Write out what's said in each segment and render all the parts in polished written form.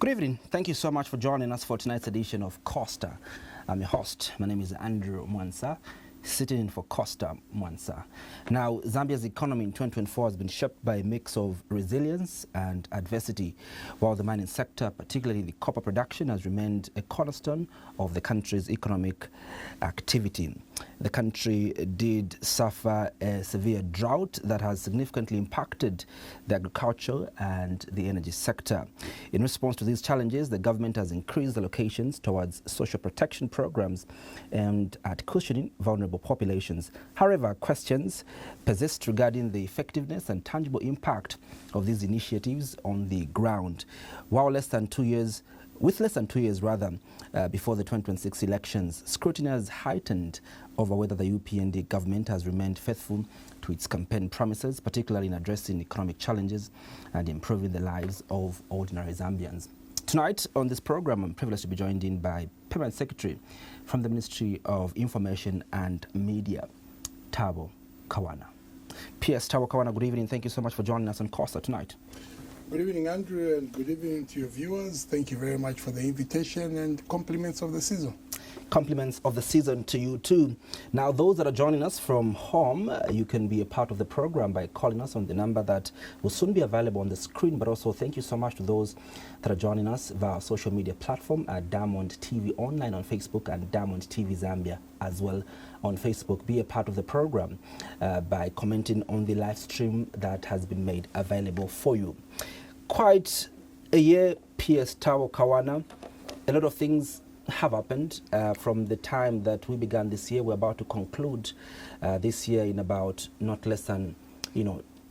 Good evening. Thank you so much for joining us for tonight's edition of Costa. I'm your host. My name is Andrew Mwansa, sitting in for Costa Mwansa. Now, Zambia's economy in 2024 has been shaped by a mix of resilience and adversity, while the mining sector, particularly the copper production, has remained a cornerstone of the country's economic activity. The country did suffer a severe drought that has significantly impacted the agriculture and the energy sector. In response to these challenges, the government has increased allocations towards social protection programs aimed at cushioning vulnerable populations. However, questions persist regarding the effectiveness and tangible impact of these initiatives on the ground. With less than 2 years before the 2026 elections, scrutiny has heightened over whether the UPND government has remained faithful to its campaign promises, particularly in addressing economic challenges and improving the lives of ordinary Zambians. Tonight on this program, I'm privileged to be joined in by Permanent Secretary from the Ministry of Information and Media, Thabo Kawana. PS Thabo Kawana, good evening. Thank you so much for joining us on Costa tonight. Good evening, Andrew, and good evening to your viewers. Thank you very much for the invitation and compliments of the season. Compliments of the season to you too. Now, those that are joining us from home, you can be a part of the program by calling us on the number that will soon be available on the screen. But also, thank you so much to those that are joining us via social media platform at Diamond TV Online on Facebook and Diamond TV Zambia as well on Facebook. Be a part of the program by commenting on the live stream that has been made available for you. Quite a year, PS Thabo Kawana. A lot of things have happened from the time that we began this year. We're about to conclude this year in about not less than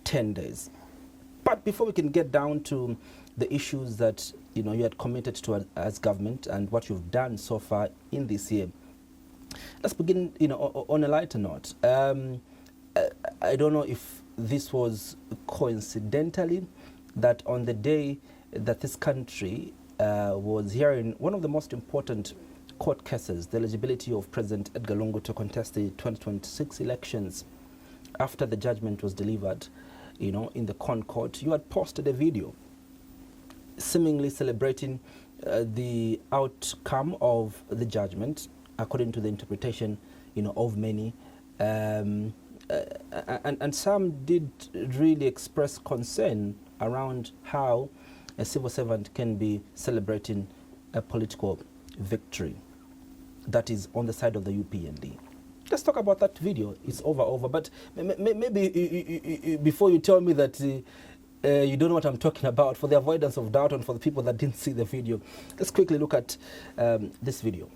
10 days. But before we can get down to the issues that you had committed to as government and what you've done so far in this year, let's begin on a lighter note. I don't know if this was coincidentally that on the day that this country was hearing one of the most important court cases, the eligibility of President Edgar Lungu to contest the 2026 elections, after the judgment was delivered, in the Court, you had posted a video seemingly celebrating the outcome of the judgment, according to the interpretation, of many. And some did really express concern around how a civil servant can be celebrating a political victory that is on the side of the UPND. Let's talk about that video. It's over. But maybe before you tell me that you don't know what I'm talking about, for the avoidance of doubt and for the people that didn't see the video, let's quickly look at this video.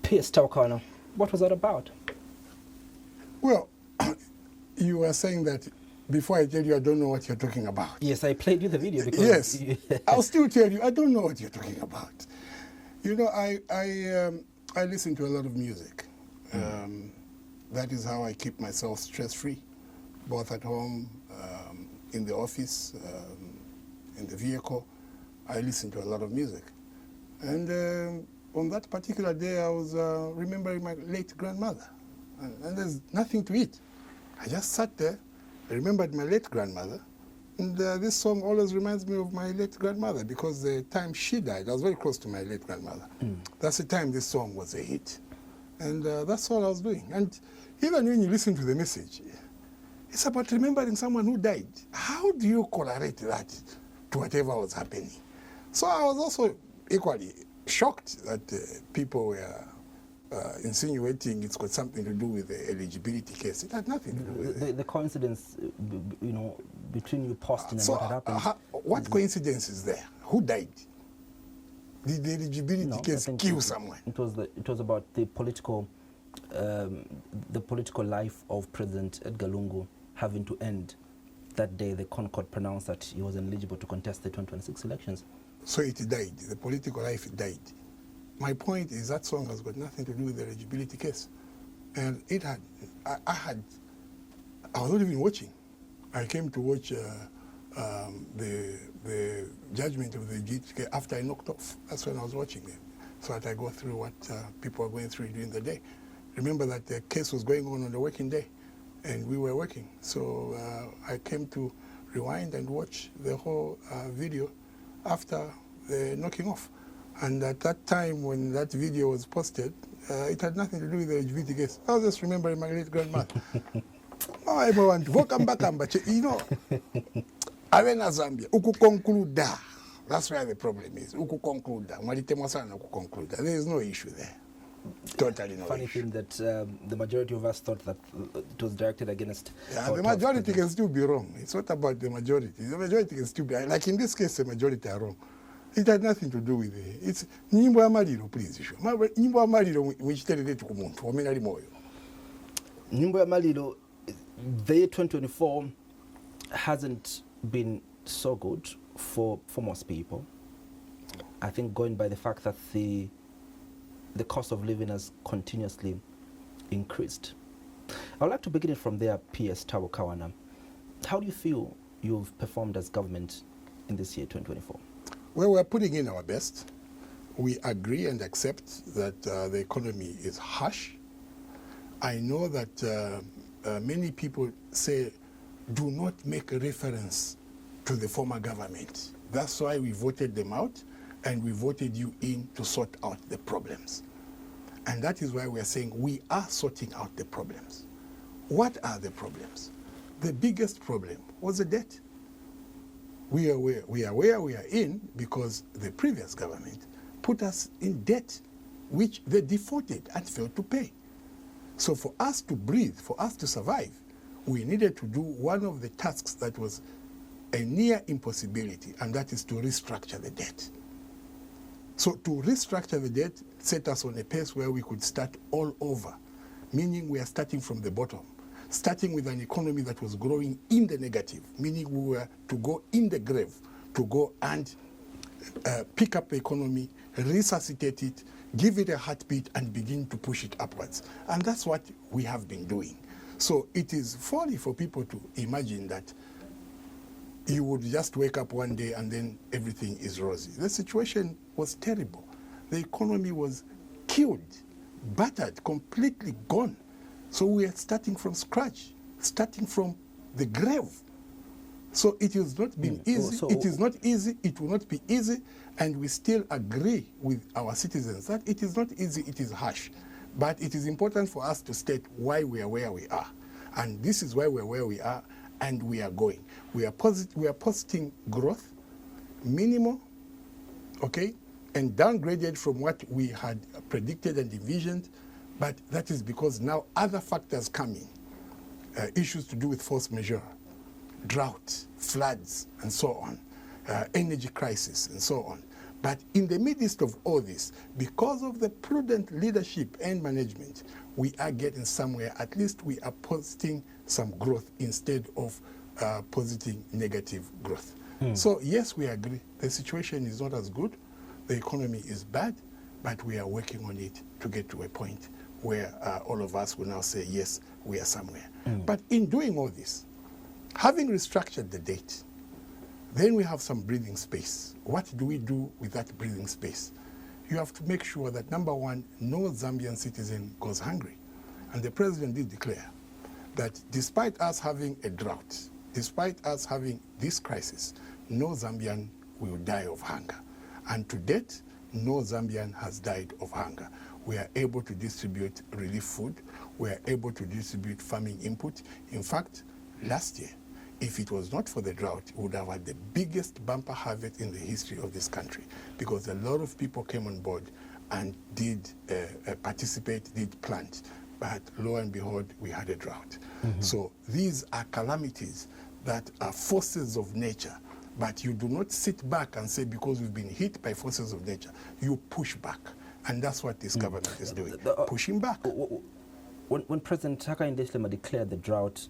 PS Kawana, what was that about? Well, you were saying that before I tell you, I don't know what you're talking about. Yes, I played you the video because... Yes, I'll still tell you, I don't know what you're talking about. I listen to a lot of music. That is how I keep myself stress-free, both at home, in the office, in the vehicle. I listen to a lot of music. And on that particular day, I was remembering my late grandmother. And there's nothing to it. I just sat there, I remembered my late grandmother, and this song always reminds me of my late grandmother because the time she died, I was very close to my late grandmother. That's the time this song was a hit. And that's all I was doing. And even when you listen to the message, it's about remembering someone who died. How do you correlate that to whatever was happening? So I was also equally shocked that people were insinuating it's got something to do with the eligibility case. It had nothing to do with it. The coincidence, between you posting and So what had happened. what coincidence is there? Who died? Did the eligibility case kill someone? It was about the political life of President Edgar Lungu having to end that day. The Concord pronounced that he was ineligible to contest the 2026 elections. So it died. The political life died. My point is that song has got nothing to do with the eligibility case, and it had. I was not even watching. I came to watch the judgment of the eligibility after I knocked off. That's when I was watching it, so that I go through what people are going through during the day. Remember that the case was going on the working day, and we were working. So I came to rewind and watch the whole video after the knocking off. And at that time, when that video was posted, it had nothing to do with the LGBT case. I was just remembering my great grandmother. I want to welcome back, Avena Zambia, uku concluda. That's where the problem is. Uku concluda. There is no issue there. Totally no Funny issue. thing that the majority of us thought that it was directed against. Yeah, the majority can still be wrong. It's not about the majority. The majority can still be, like in this case, the majority are wrong. It had nothing to do with it. It's nyimbo ya maliro, please. Nyimbo ya maliro wichiterere kumuntu omenali moyo. Nyimbo ya maliro, the year 2024 hasn't been so good for most people. I think going by the fact that the cost of living has continuously increased. I would like to begin it from there, PS Thabo Kawana. How do you feel you've performed as government in this year, 2024? Well, we're putting in our best. We agree and accept that the economy is harsh. I know that many people say, do not make a reference to the former government. That's why we voted them out, and we voted you in to sort out the problems. And that is why we are saying we are sorting out the problems. What are the problems? The biggest problem was the debt. We are where we are in because the previous government put us in debt, which they defaulted and failed to pay. So for us to breathe, for us to survive, we needed to do one of the tasks that was a near impossibility, and that is to restructure the debt. So to restructure the debt set us on a pace where we could start all over, meaning we are starting from the bottom, starting with an economy that was growing in the negative, meaning we were to go in the grave, to go and pick up the economy, resuscitate it, give it a heartbeat, and begin to push it upwards. And that's what we have been doing. So it is folly for people to imagine that you would just wake up one day and then everything is rosy. The situation was terrible. The economy was killed, battered, completely gone. So we are starting from scratch, starting from the grave. So it has not been easy. It is not easy. It will not be easy. And we still agree with our citizens that it is not easy. It is harsh. But it is important for us to state why we are where we are. And this is why we are where we are, and we are going. We are posting growth, minimal, okay, and downgraded from what we had predicted and envisioned. But that is because now other factors come in, issues to do with force majeure, drought, floods, and so on, energy crisis, and so on. But in the midst of all this, because of the prudent leadership and management, we are getting somewhere. At least we are posting some growth instead of positing negative growth. So yes, we agree. The situation is not as good. The economy is bad, but we are working on it to get to a point where all of us will now say, yes, we are somewhere. But in doing all this, having restructured the debt, then we have some breathing space. What do we do with that breathing space? You have to make sure that, number one, no Zambian citizen goes hungry. And the president did declare that despite us having a drought, despite us having this crisis, no Zambian will die of hunger. And to date, no Zambian has died of hunger. We are able to distribute relief food. We are able to distribute farming input. In fact, last year, if it was not for the drought, we would have had the biggest bumper harvest in the history of this country, because a lot of people came on board and did participate, did plant. But lo and behold, we had a drought. So these are calamities that are forces of nature. But you do not sit back and say, because we've been hit by forces of nature, you push back. And that's what this government is doing, pushing back. When President Hakainde Hichilema declared the drought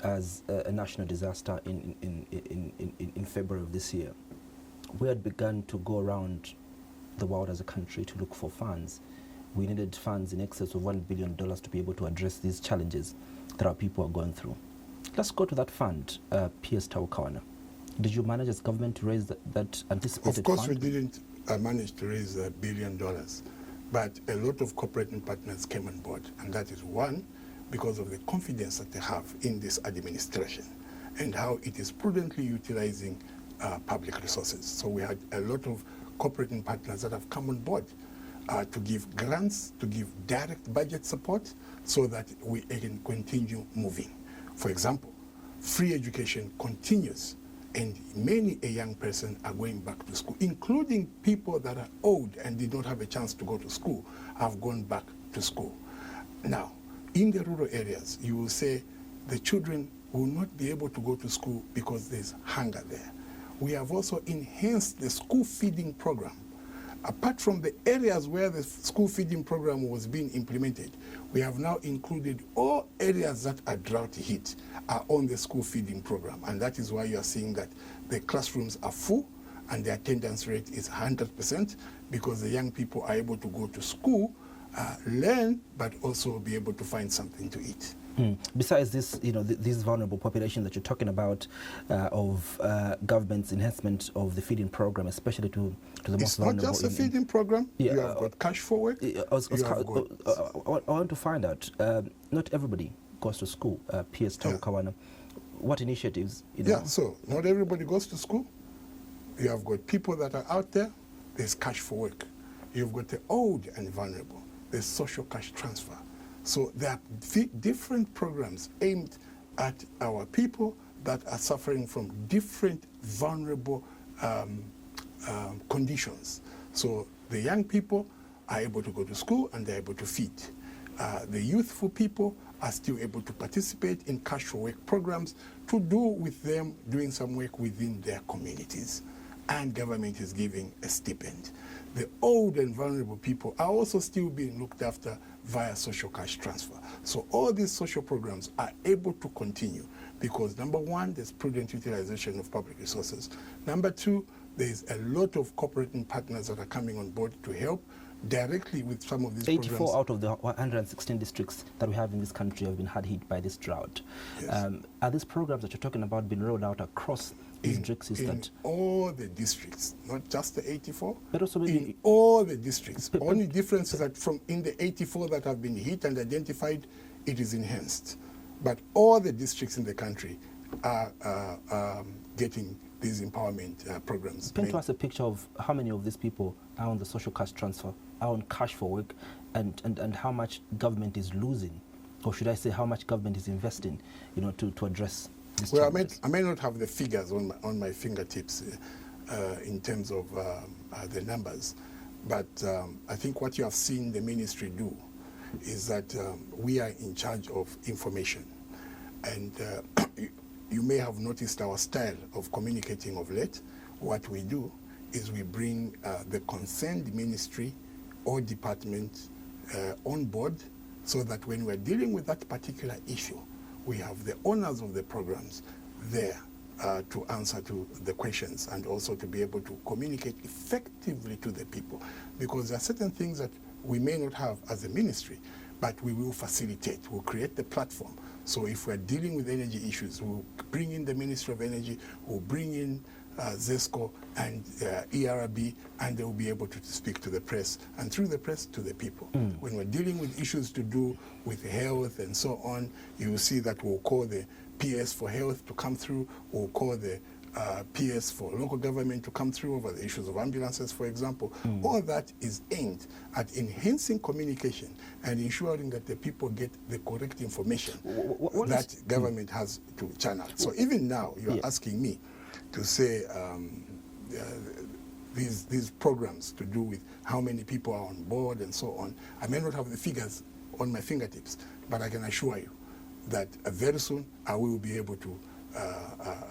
as a national disaster in February of this year, we had begun to go around the world as a country to look for funds. We needed funds in excess of $1 billion to be able to address these challenges that our people are going through. Let's go to that fund, PS Thabo Kawana. Did you manage as government to raise that anticipated Of course, fund? we didn't manage to raise $1 billion, but a lot of corporate partners came on board, and that is one, because of the confidence that they have in this administration and how it is prudently utilizing public resources. So we had a lot of corporate partners that have come on board to give grants, to give direct budget support so that we can continue moving. For example, free education continues, and many a young person are going back to school, including people that are old and did not have a chance to go to school, have gone back to school. Now, in the rural areas, you will say the children will not be able to go to school because there's hunger there. We have also enhanced the school feeding program. Apart from the areas where the school feeding program was being implemented, we have now included all areas that are drought hit are on the school feeding program. And that is why you are seeing that the classrooms are full and the attendance rate is 100%, because the young people are able to go to school, learn, but also be able to find something to eat. Besides this, this vulnerable population that you're talking about, of government's enhancement of the feeding program, especially to the most vulnerable. It's not just a feeding program. Yeah, you have got cash forward. I want to find out. Not everybody goes to school. PS Thabo Kawana, what initiatives? Yeah, so not everybody goes to school. You have got people that are out there. There's cash for work. You've got the old and vulnerable. There's social cash transfer. So there are different programs aimed at our people that are suffering from different vulnerable conditions. So the young people are able to go to school and they're able to feed. The youthful people are still able to participate in cash for work programs to do with them doing some work within their communities. And government is giving a stipend. The old and vulnerable people are also still being looked after via social cash transfer. So all these social programs are able to continue because, number one, there's prudent utilization of public resources. Number two, there's a lot of corporate partners that are coming on board to help directly with some of these 84 programs. out of the 116 districts that we have in this country have been hard hit by this drought. Yes. Are these programs that you're talking about being rolled out across districts? In all the districts, not just the 84, but also in all the districts. Only difference is that from in the 84 that have been hit and identified, it is enhanced. But all the districts in the country are getting these empowerment programs. Paint us a picture of how many of these people are on the social cash transfer, are on cash for work, and how much government is losing, or should I say how much government is investing, to address this. Well, I may not have the figures on my fingertips in terms of the numbers, but I think what you have seen the ministry do is that we are in charge of information, and you may have noticed our style of communicating of late. What we do is we bring the concerned ministry or department on board so that when we're dealing with that particular issue, we have the owners of the programs there to answer to the questions and also to be able to communicate effectively to the people. Because there are certain things that we may not have as a ministry, but we will facilitate. We'll create the platform. So if we're dealing with energy issues, we'll bring in the Ministry of Energy, we'll bring in ZESCO and ERB, and they will be able to speak to the press, and through the press to the people. When we're dealing with issues to do with health and so on, you will see that we'll call the PS for health to come through, we'll call the PS for local government to come through over the issues of ambulances, for example. All that is aimed at enhancing communication and ensuring that the people get the correct information that government has to channel. So even now, you are asking me to say these programs to do with how many people are on board and so on. I may not have the figures on my fingertips, but I can assure you that very soon I will be able to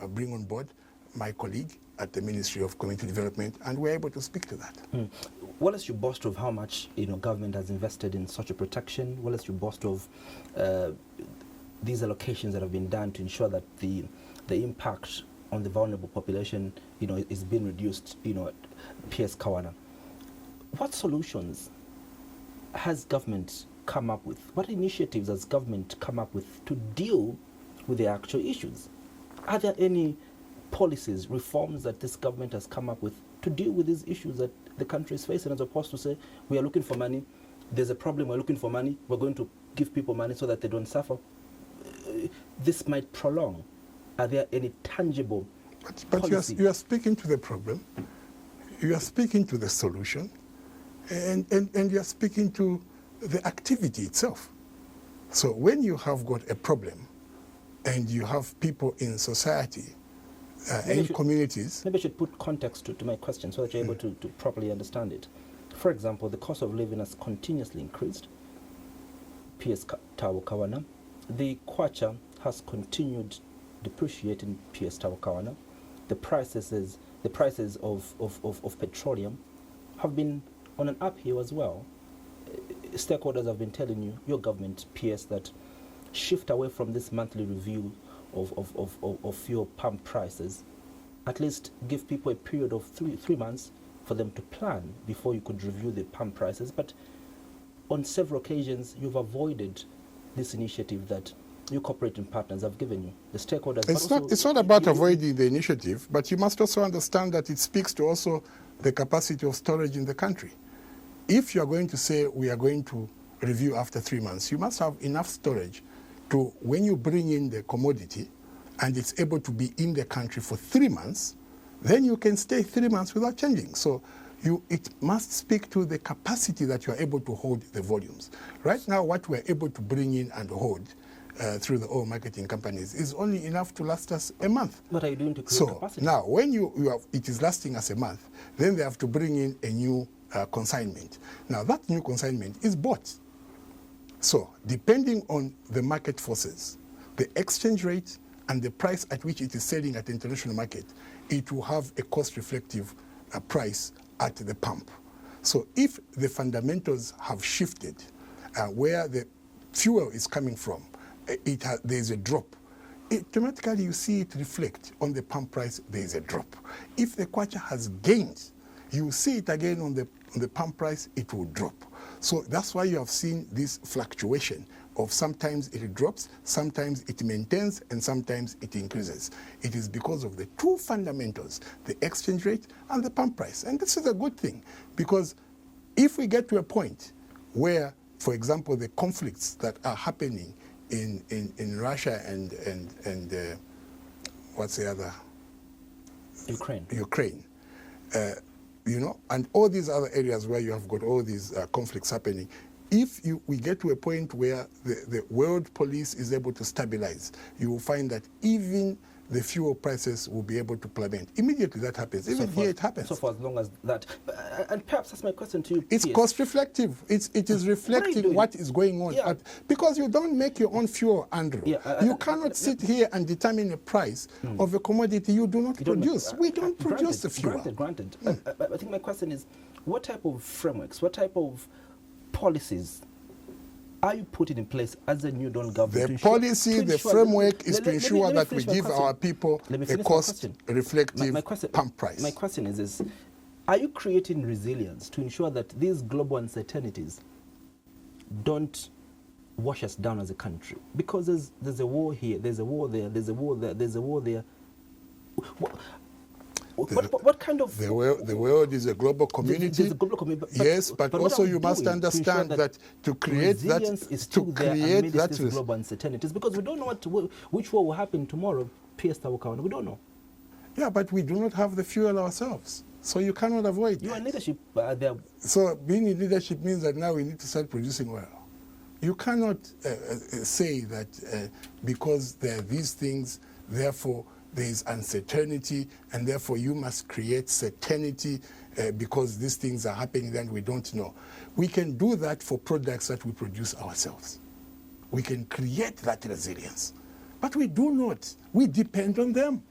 bring on board my colleague at the Ministry of Community Development, and we're able to speak to that. What is your boast of how much government has invested in such a protection? What is your boast of these allocations that have been done to ensure that the impact on the vulnerable population is being reduced at PS Kawana? What solutions has government come up with? What initiatives has government come up with to deal with the actual issues? Are there any policies, reforms that this government has come up with to deal with these issues that the country is facing, as opposed to say, we are looking for money, there's a problem, we're looking for money, we're going to give people money so that they don't suffer? This might prolong. Are there any tangible But you are speaking to the problem, you are speaking to the solution, and you are speaking to the activity itself. So when you have got a problem and you have people in society and communities... Maybe I should put context to my question so that you're able to properly understand it. For example, the cost of living has continuously increased. PS Thabo Kawana. The kwacha has continued depreciating PS Thabo Kawana. The prices of petroleum have been on an uphill as well. Stakeholders have been telling you, your government, PS, that shift away from this monthly review of fuel pump prices. At least give people a period of three months for them to plan before you could review the pump prices. But on several occasions, you've avoided this initiative that your cooperating partners have given you, the stakeholders. It's not about avoiding the initiative, but you must also understand that it speaks to also the capacity of storage in the country. If you are going to say we are going to review after 3 months, you must have enough storage to, when you bring in the commodity and it's able to be in the country for 3 months, then you can stay 3 months without changing. So it must speak to the capacity that you are able to hold the volumes. Right now, what we're able to bring in and hold through the oil marketing companies is only enough to last us a month. What are you doing to create capacity? Now, when it is lasting us a month, then they have to bring in a new consignment. Now, that new consignment is bought. So, depending on the market forces, the exchange rate and the price at which it is selling at the international market, it will have a cost-reflective price at the pump. So, if the fundamentals have shifted, where the fuel is coming from, there is a drop. Automatically, you see it reflect on the pump price, there is a drop. If the kwacha has gained, you see it again on the pump price, it will drop. So that's why you have seen this fluctuation of sometimes it drops, sometimes it maintains, and sometimes it increases. It is because of the two fundamentals, the exchange rate and the pump price. And this is a good thing, because if we get to a point where, for example, the conflicts that are happening in Russia and what's the other? Ukraine. And all these other areas where you have got all these conflicts happening, if we get to a point where the world police is able to stabilize, you will find that even the fuel prices will be able to plummet. Immediately that happens. Even here it happens. So for as long as that. And perhaps that's my question to you. It's cost reflective. It is reflecting what is going on. Yeah. Because you don't make your own fuel, Andrew. Yeah, you cannot sit here and determine a price of a commodity you do not produce. We don't produce the fuel. Granted. I think my question is, what type of frameworks, what type of policies are you putting in place as a new Dawn government? The policy, the framework is to ensure that we give our people a cost-reflective pump price. My question is, are you creating resilience to ensure that these global uncertainties don't wash us down as a country? Because there's a war here, there's a war there, there's a war there, there's a war there. What kind of... The world is a global community. There's a global community. Yes, but also you must understand that to create that... these global uncertainties, because we don't know which war will happen tomorrow, PS Thabo Kawana. We don't know. Yeah, but we do not have the fuel ourselves. So you cannot avoid You that. are in leadership there. So being in leadership means that now we need to start producing oil. You cannot say that because there are these things, therefore there is uncertainty, and therefore you must create certainty because these things are happening and we don't know. We can do that for products that we produce ourselves. We can create that resilience. But we do not. We depend on them.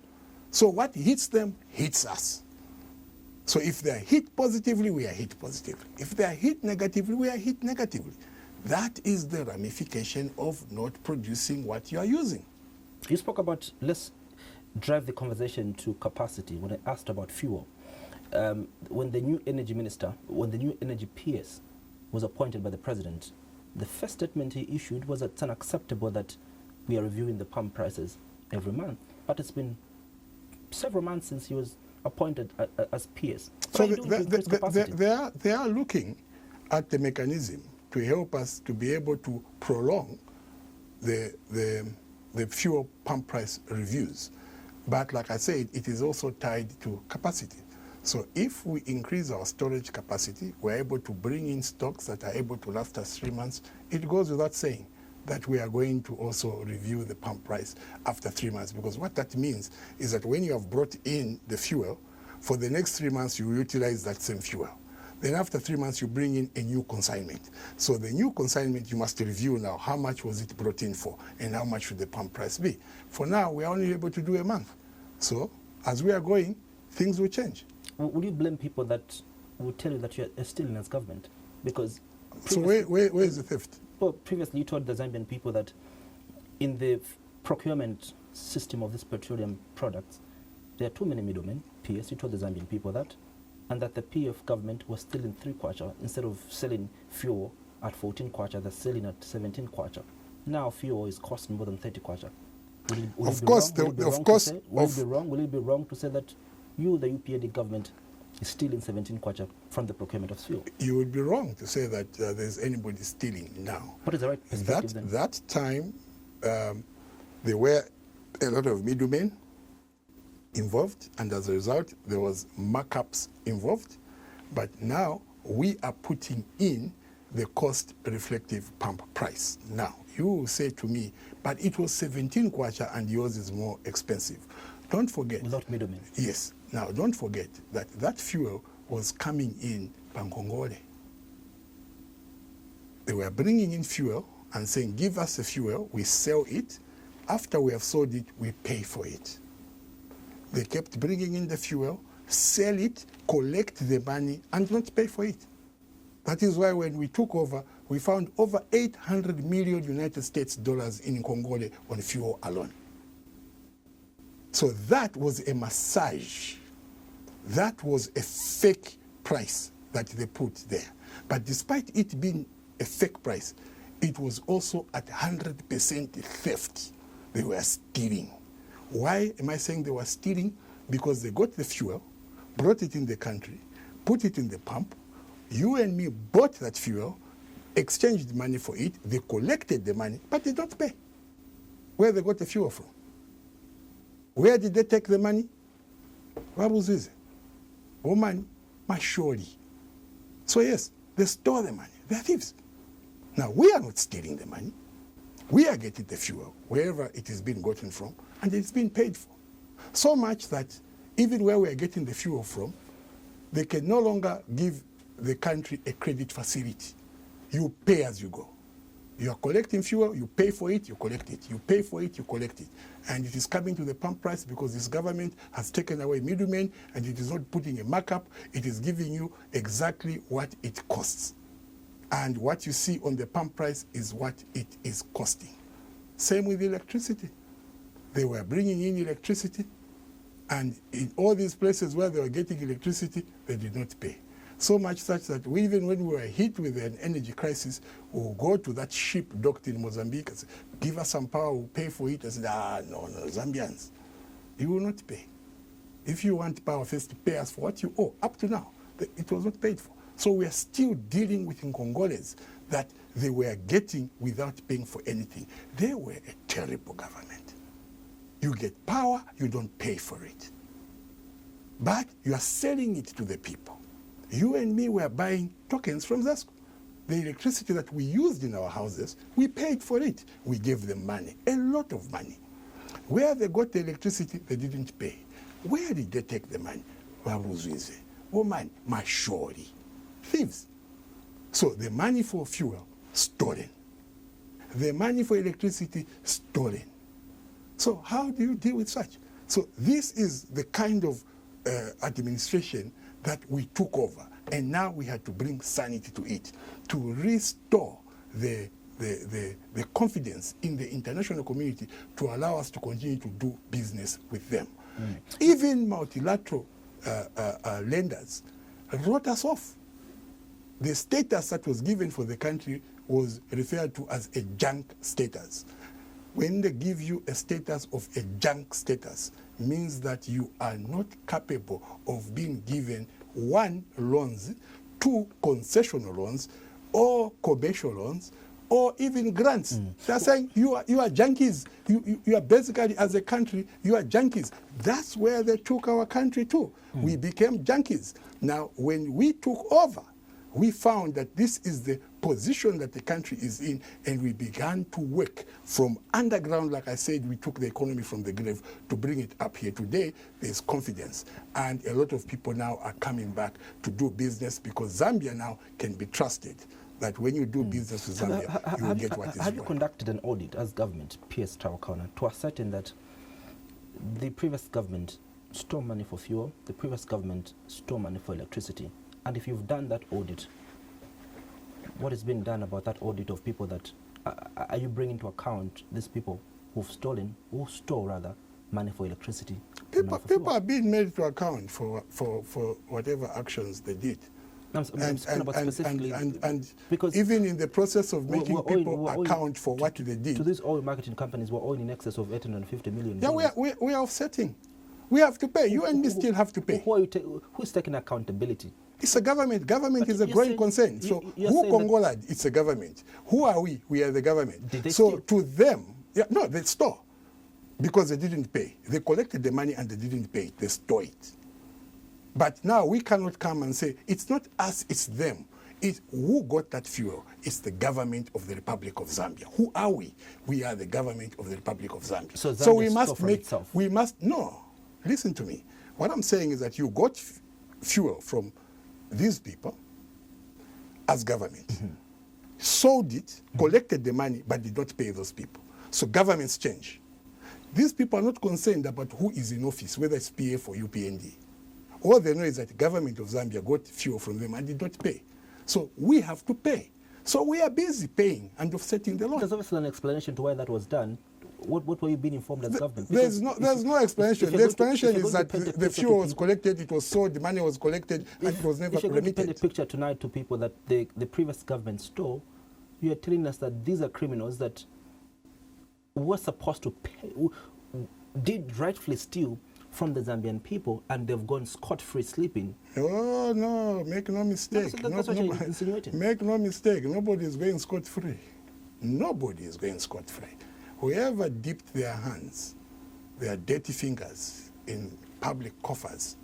So what hits them hits us. So if they are hit positively, we are hit positively. If they are hit negatively, we are hit negatively. That is the ramification of not producing what you are using. You spoke about, let's drive the conversation to capacity when I asked about fuel. When the new energy minister, when the new energy PS was appointed by the president, the first statement he issued was that it's unacceptable that we are reviewing the pump prices every month. But it's been several months since he was appointed as PS. So they are looking at the mechanism to help us to be able to prolong the fuel pump price reviews. But like I said, it is also tied to capacity. So if we increase our storage capacity, we're able to bring in stocks that are able to last us 3 months. It goes without saying that we are going to also review the pump price after 3 months, because what that means is that when you have brought in the fuel, for the next 3 months you utilize that same fuel. Then after 3 months you bring in a new consignment. So the new consignment you must review now, how much was it brought in for and how much should the pump price be. For now we are only able to do a month. So as we are going, things will change. Would you blame people that would tell you that you are stealing as government? Because so where is the theft? Well, previously you told the Zambian people that in the procurement system of these petroleum products, there are too many middlemen, PS, you told the Zambian people that, and that the PF government was stealing 3 kwacha instead of selling fuel at 14 kwacha, they're selling at 17 kwacha. Now fuel is costing more than 30 kwacha. Will it be wrong to say that you, the UPND government, is stealing 17 kwacha from the procurement of fuel? You would be wrong to say that there's anybody stealing now. What is the right perspective then? That time, there were a lot of middlemen involved, and as a result, there was markups involved. But now we are putting in the cost-reflective pump price. Now, you will say to me, but it was 17 kwacha and yours is more expensive. Don't forget. Without middlemen. Yes. Now, don't forget that that fuel was coming in Pankongole. They were bringing in fuel and saying, give us the fuel, we sell it. After we have sold it, we pay for it. They kept bringing in the fuel, sell it, collect the money, and not pay for it. That is why when we took over, we found over 800 million United States dollars in Nkongole on fuel alone. So that was a massage. That was a fake price that they put there. But despite it being a fake price, it was also at 100% theft. They were stealing. Why am I saying they were stealing? Because they got the fuel, brought it in the country, put it in the pump. You and me bought that fuel, exchanged money for it, they collected the money, but they don't pay. Where they got the fuel from? Where did they take the money? Wabuzize. Woman, mashori. So yes, they store the money. They are thieves. Now, we are not stealing the money. We are getting the fuel wherever it is being gotten from, and it's being paid for. So much that even where we are getting the fuel from, they can no longer give the country a credit facility. You pay as you go. You are collecting fuel, you pay for it, you collect it. You pay for it, you collect it. And it is coming to the pump price because this government has taken away middlemen and it is not putting a markup. It is giving you exactly what it costs. And what you see on the pump price is what it is costing. Same with electricity. They were bringing in electricity, and in all these places where they were getting electricity, they did not pay. So much such that even when we were hit with an energy crisis, we would go to that ship docked in Mozambique and say, give us some power, we'll pay for it. I said, no, Zambians, you will not pay. If you want power, first pay us for what you owe. Up to now, it was not paid for. So we are still dealing with Nkongoles that they were getting without paying for anything. They were a terrible government. You get power, you don't pay for it. But you are selling it to the people. You and me were buying tokens from ZESCO. The electricity that we used in our houses, we paid for it. We gave them money, a lot of money. Where they got the electricity, they didn't pay. Where did they take the money? Woman, mashori. Thieves. So the money for fuel, stolen. The money for electricity, stolen. So how do you deal with such? So this is the kind of administration that we took over. And now we had to bring sanity to it, to restore the confidence in the international community to allow us to continue to do business with them. Even multilateral lenders wrote us off. The status that was given for the country was referred to as a junk status. When they give you a status of a junk status, means that you are not capable of being given 1, loans, 2, concessional loans, or commercial loans, or even grants. They're saying you are junkies. You are basically, as a country, you are junkies. That's where they took our country to. We became junkies. Now, when we took over, we found that this is the position that the country is in, and we began to work from underground. Like I said, we took the economy from the grave to bring it up here. Today, there's confidence, and a lot of people now are coming back to do business because Zambia now can be trusted. That when you do business with Zambia, you will get what is Have you right. conducted an audit as government, PS Kawana, to ascertain that the previous government stole money for fuel, the previous government stole money for electricity? And if you've done that audit, what has been done about that audit of people that, are you bringing into account these people who stole rather, money for electricity? People are being made to account for whatever actions they did. I'm speaking about specifically, because even in the process of making people account for what they did. To these oil marketing companies, we're owing in excess of 850 million. Yeah, we are offsetting. We have to pay. You and me still have to pay. Who's taking accountability? It's a government. Government is a growing concern. So who Congolad? It's a government. Who are we? We are the government. So to them, no, they stole because they didn't pay. They collected the money and they didn't pay. They stole it. But now we cannot come and say, it's not us, it's them. It's who got that fuel? It's the government of the Republic of Zambia. Who are we? We are the government of the Republic of Zambia. So we must no, listen to me. What I'm saying is that you got fuel from these people as government, sold it, collected the money, but did not pay those people. So governments change. These people are not concerned about who is in office, whether it's PF or UPND. All they know is that the government of Zambia got fuel from them and did not pay. So we have to pay. So we are busy paying and offsetting the loan. There's obviously an explanation to why that was done. What were you being informed as government? There's no explanation. The explanation is that the fuel was collected, it was sold, the money was collected, and it was never remitted. If you're going to paint a picture tonight to people that the previous government stole, you are telling us that these are criminals that were supposed to pay, did rightfully steal from the Zambian people, and they've gone scot-free sleeping. Oh, no, make no mistake. That's what you're insinuating. Make no mistake, nobody is going scot-free. Nobody is going scot-free. Whoever dipped their hands, their dirty fingers in public coffers,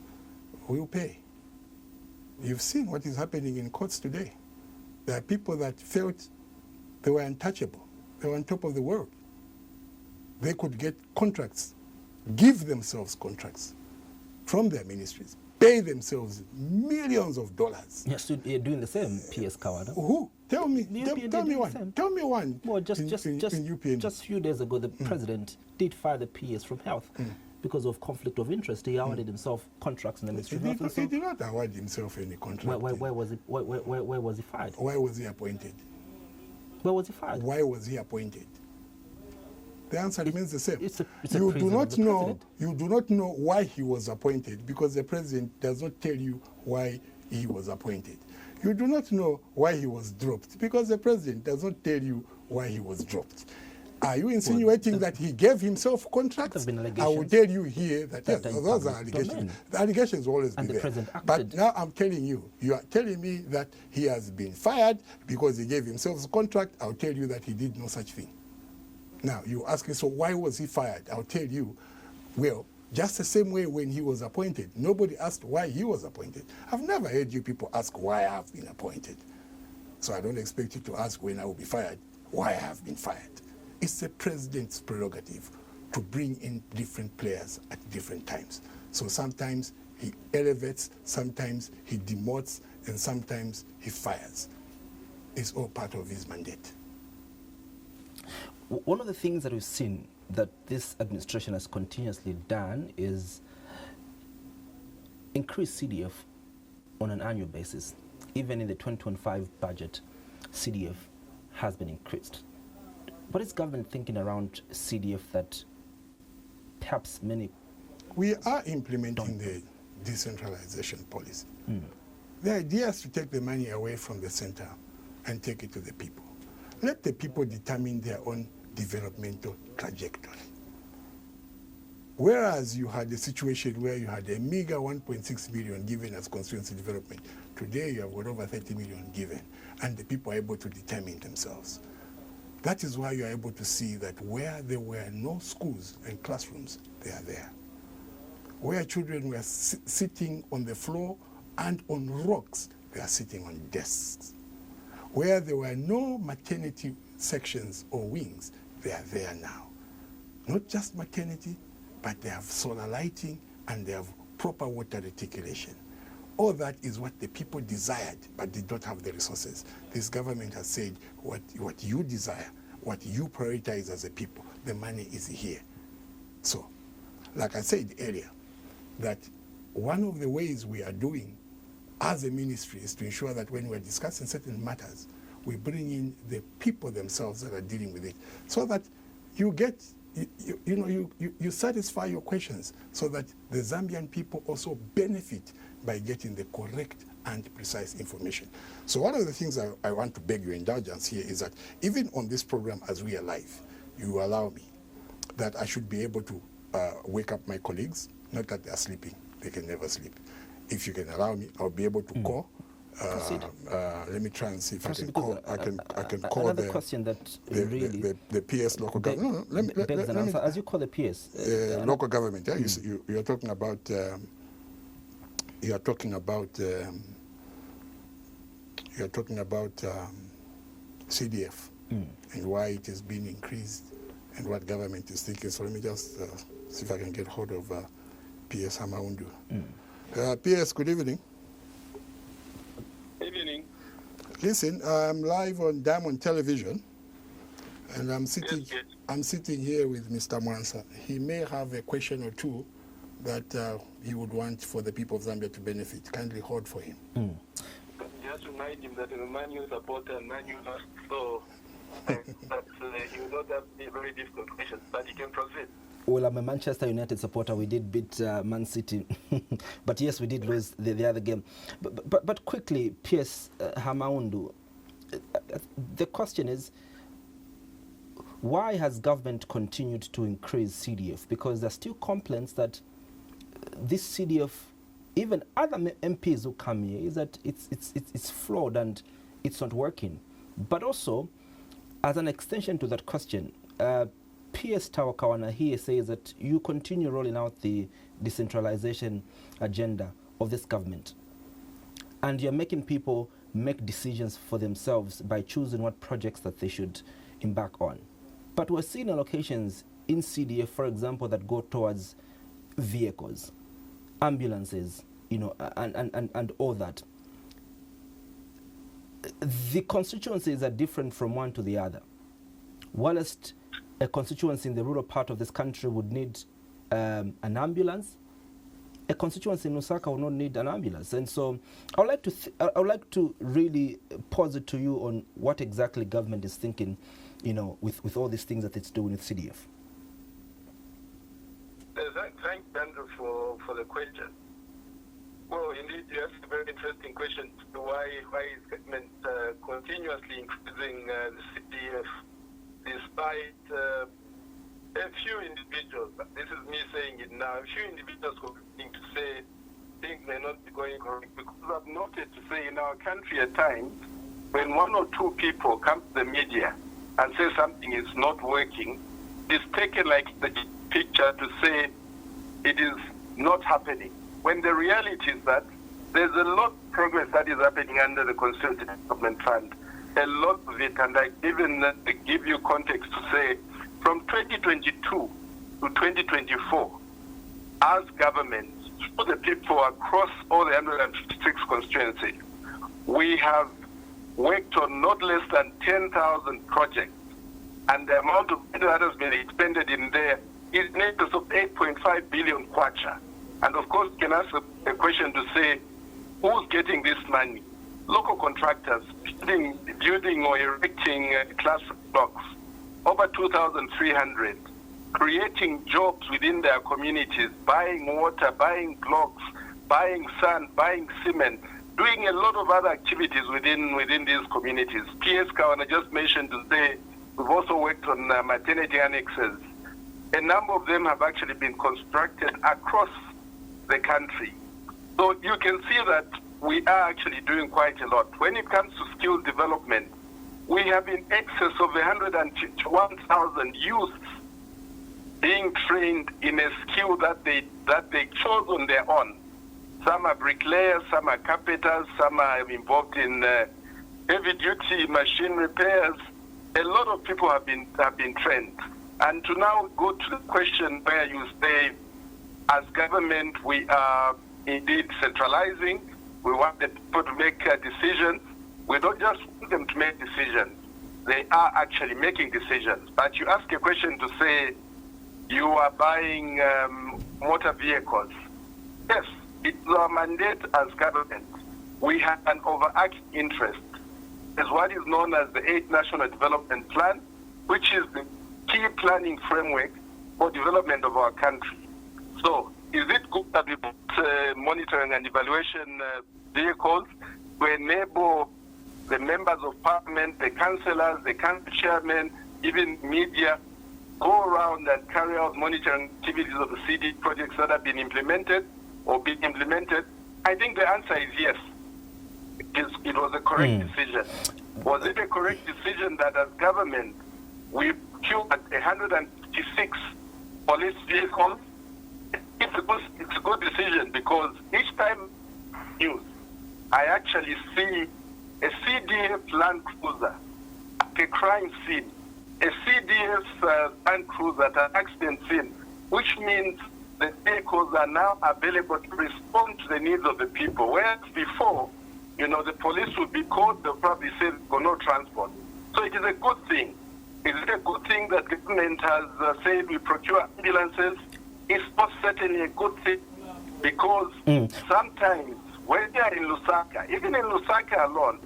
will pay. You've seen what is happening in courts today. There are people that felt they were untouchable. They were on top of the world. They could get contracts, give themselves contracts from their ministries, pay themselves millions of dollars. You're doing the same, PS Kawana. Who? Tell me one. Tell me one. Well, just a few days ago, the president did fire the PS from health because of conflict of interest. He awarded himself contracts in the Ministry of Health. He did not award himself any contract. Where was he fired? Why was he appointed? Where was he fired? Why was he appointed? The answer remains the same. You do not know why he was appointed, because the president does not tell you why he was appointed. You do not know why he was dropped, because the president does not tell you why he was dropped. Are you insinuating that he gave himself contracts? I will tell you here that yes, those are allegations. Domain. The allegations will always be there. But now I'm telling you, you are telling me that he has been fired because he gave himself a contract. I'll tell you that he did no such thing. Now, you ask me, so why was he fired? I'll tell you, well, just the same way when he was appointed. Nobody asked why he was appointed. I've never heard you people ask why I've been appointed. So I don't expect you to ask when I will be fired, why I have been fired. It's the president's prerogative to bring in different players at different times. So sometimes he elevates, sometimes he demotes, and sometimes he fires. It's all part of his mandate. One of the things that we've seen that this administration has continuously done is increase CDF on an annual basis. Even in the 2025 budget, CDF has been increased. What is government thinking around CDF that perhaps many... We are implementing the decentralization policy. The idea is to take the money away from the center and take it to the people. Let the people determine their own developmental trajectory. Whereas you had a situation where you had a meager 1.6 million given as constituency development, today you have got over 30 million given, and the people are able to determine themselves. That is why you are able to see that where there were no schools and classrooms, they are there. Where children were sitting on the floor and on rocks, they are sitting on desks. Where there were no maternity sections or wings, they are there now. Not just maternity, but they have solar lighting and they have proper water reticulation. All that is what the people desired, but did not have the resources. This government has said what you desire, what you prioritize as a people, the money is here. So, like I said earlier, that one of the ways we are doing as a ministry is to ensure that when we're discussing certain matters, we bring in the people themselves that are dealing with it, so that you get, you satisfy your questions, so that the Zambian people also benefit by getting the correct and precise information. So one of the things I want to beg your indulgence here is that even on this program as we are live, you allow me that I should be able to wake up my colleagues, not that they are sleeping, they can never sleep. If you can allow me, I'll be able to call. Let me try and see if I can call. I can call another question that the PS local government. No, let me as you call the PS local government. Yeah, you are talking about. You are talking about CDF and why it has been increased and what government is thinking. So let me just see if I can get hold of PS Hamaundu. PS, good evening. Evening. Listen, I'm live on Diamond Television, and I'm sitting here with Mr. Mwansa. He may have a question or two that he would want for the people of Zambia to benefit. Kindly hold for him. Just remind him that I'm a Man U supporter and Man U lost, so that he will not have a very difficult question, but he can proceed. Well, I'm a Manchester United supporter. We did beat Man City. But yes, we did lose the other game. But quickly, PS Hamaundu, the question is, why has government continued to increase CDF? Because there are still complaints that this CDF, even other MPs who come here, is that it's flawed and it's not working. But also, as an extension to that question, PS Kawana here says that you continue rolling out the decentralization agenda of this government, and you're making people make decisions for themselves by choosing what projects that they should embark on. But we're seeing allocations in CDF, for example, that go towards vehicles, ambulances, and all that. The constituencies are different from one to the other. Whilst a constituency in the rural part of this country would need an ambulance, a constituency in Lusaka will not need an ambulance. And so I would like to really pose it to you on what exactly government is thinking, with all these things that it's doing with CDF. Thanks, Andrew, for the question. Well, indeed, you asked a very interesting question. Why is government continuously increasing the CDF despite a few individuals, this is me saying it now, a few individuals who are beginning to say things may not be going correct, because I've noted to say in our country at times, when one or two people come to the media and say something is not working, it's taken like the picture to say it is not happening, when the reality is that there's a lot of progress that is happening under the Constituency Development Fund. A lot of it, and I even give you context to say, from 2022 to 2024, as government, for the people across all the 156 constituencies, we have worked on not less than 10,000 projects, and the amount of money that has been expended in there is in excess of 8.5 billion kwacha. And of course, you can ask a question to say, who's getting this money? Local contractors building or erecting classroom blocks, over 2,300, creating jobs within their communities, buying water, buying blocks, buying sand, buying cement, doing a lot of other activities within these communities. PS Kawana just mentioned to say we've also worked on maternity annexes. A number of them have actually been constructed across the country. So you can see that we are actually doing quite a lot. When it comes to skill development, we have in excess of 151,000 youths being trained in a skill that they chose on their own. Some are bricklayers, some are carpenters, some are involved in heavy-duty machine repairs. A lot of people have been trained. And to now go to the question where you say, as government, we are indeed centralizing. We want the people to make decisions. We don't just want them to make decisions. They are actually making decisions. But you ask a question to say, you are buying motor vehicles. Yes, it's our mandate as government. We have an overarching interest. There's what is known as the 8th National Development Plan, which is the key planning framework for development of our country. So, is it good that we put monitoring and evaluation vehicles to enable the members of parliament, the councillors, the council chairmen, even media, go around and carry out monitoring activities of the CD projects that have been implemented or being implemented? I think the answer is yes. It was a correct decision. Was it a correct decision that as government we queued 156 police vehicles? It's a good decision, because each time news, I actually see a CDF Land Cruiser at a crime scene, a CDF Land Cruiser at an accident scene, which means the vehicles are now available to respond to the needs of the people. Whereas before, the police would be called, they'll probably say for no transport. So it is a good thing. Is it a good thing that government has said we procure ambulances? It's not certainly a good thing, because sometimes when they are in Lusaka, even in Lusaka alone,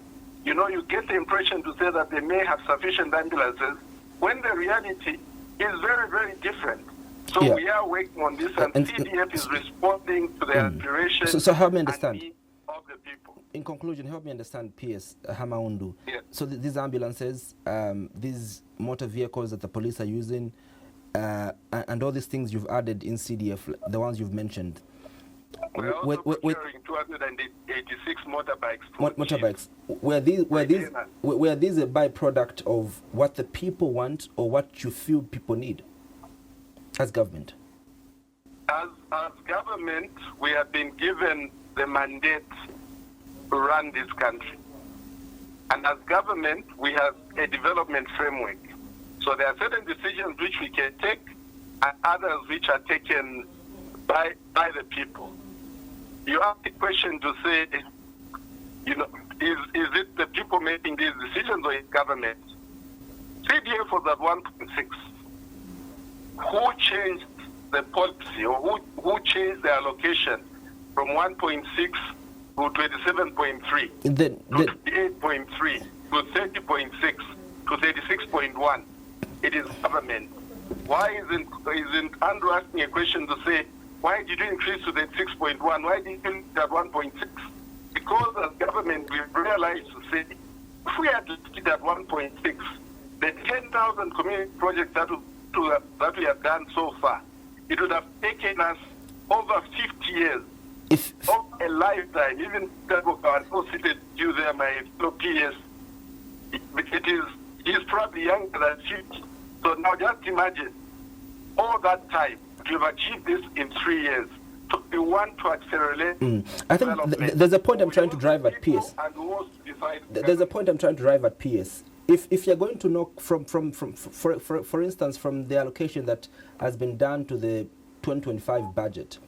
you get the impression to say that they may have sufficient ambulances, when the reality is very, very different. So we are working on this, and CDF is responding to the aspirations so help me understand. and needs of the people. In conclusion, help me understand, PS Hamaundu. Yeah. So these ambulances, these motor vehicles that the police are using, and all these things you've added in CDF, the ones you've mentioned. We're also procuring 286 motorbikes. Motorbikes. Were these a byproduct of what the people want, or what you feel people need as government? As government, we have been given the mandate to run this country. And as government, we have a development framework. So there are certain decisions which we can take, and others which are taken by the people. You ask the question to say, is it the people making these decisions, or is government? CDF was at 1.6. Who changed the policy, or who changed the allocation from 1.6 to 27.3 to 28.3 to 30.6 to 36.1? It is government. Why isn't Andrew asking a question to say, why did you increase to the 6.1? Why didn't you at 1.6? Because as government, we've realized to say, if we had left it at 1.6, the 10,000 community projects that we have done so far, it would have taken us over 50 years, of a lifetime. Even Thabo seated you there, my fellow PS, he's probably younger than 50. So now just imagine all that time to have achieved this in 3 years. So we want to accelerate. I think there's a point I'm trying to drive at PS. And we want to decide There's a point I'm trying to drive at PS. if you're going to knock for instance, from the allocation that has been done to the 2025 budget,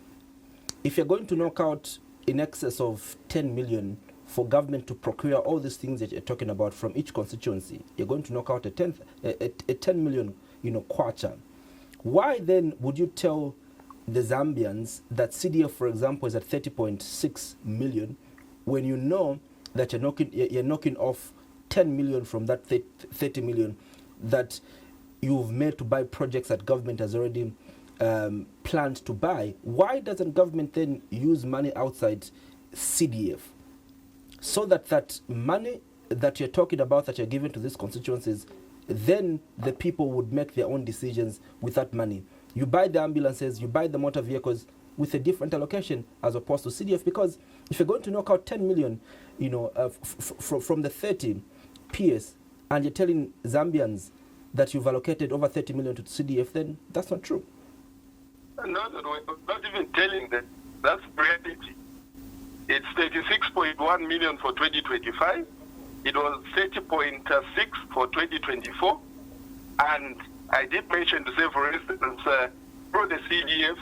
if you're going to knock out in excess of 10 million for government to procure all these things that you're talking about from each constituency, you're going to knock out a 10 million, kwacha. Why then would you tell the Zambians that CDF, for example, is at 30.6 million when you know that you're knocking off 10 million from that 30 million that you've made to buy projects that government has already planned to buy? Why doesn't government then use money outside CDF so that money that you're talking about, that you're giving to these constituencies, then the people would make their own decisions with that money? You buy the ambulances, you buy the motor vehicles with a different allocation as opposed to CDF, because if you're going to knock out 10 million, from the 30 PS, and you're telling Zambians that you've allocated over 30 million to CDF, then that's not true. No, we're not even telling that. That's reality. It's 36.1 million for 2025. It was 30.6 for 2024. And I did mention to say, for instance, through the CDF,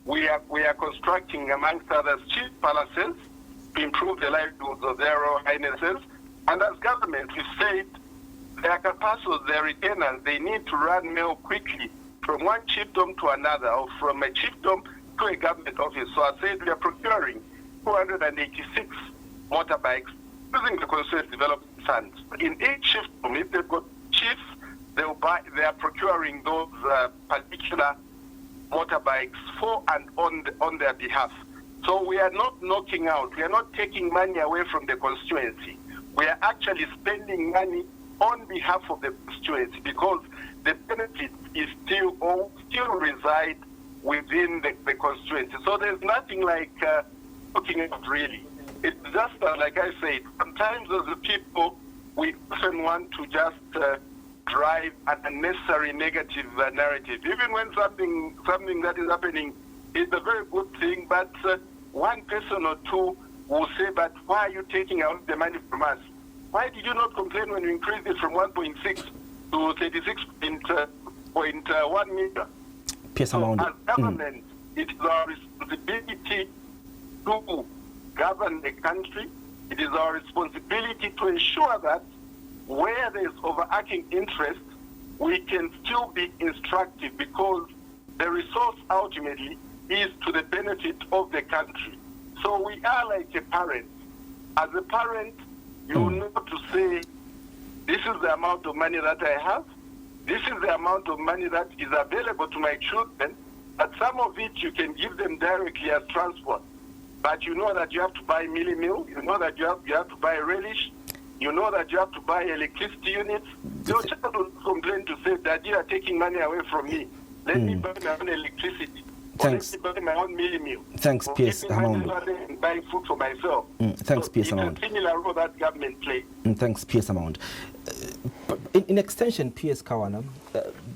we are constructing, amongst others, chief palaces to improve the livelihoods of their Royal Highnesses. And as government, we said their capacities, their retainers, they need to run mail quickly from one chiefdom to another, or from a chiefdom to a government office. So I said we are procuring 286 motorbikes using the Constituency Development Funds. In each chiefdom, if they've got chiefs, they are procuring those particular motorbikes for and on their behalf. So we are not knocking out, we are not taking money away from the constituency. We are actually spending money on behalf of the constituency, because the benefits is still reside within the constituency. So there's nothing like looking out really. It's just like I said, sometimes as a people, we often want to just drive an unnecessary negative narrative. Even when something that is happening is a very good thing, but one person or two will say, but why are you taking out the money from us? Why did you not complain when you increased it from 1.6 to 36.1 million? So as government, it is our responsibility to govern the country. It is our responsibility to ensure that where there is overarching interest, we can still be instructive, because the resource ultimately is to the benefit of the country. So we are like a parent. As a parent, you know to say, this is the amount of money that I have, this is the amount of money that is available to my children, but some of it you can give them directly as transport. But you know that you have to buy milli meal, you know that you have to buy relish, you know that you have to buy electricity units. Your child will complain to say, Daddy, you are taking money away from me. Let me buy my own electricity. Thanks. Or let me buy my own milli meal. Thanks, PS Hamondo. And buying food for myself. Thanks, PS Hamondo. It's a similar role that government plays. Thanks, PS Hamondo. In extension, PS Kawana,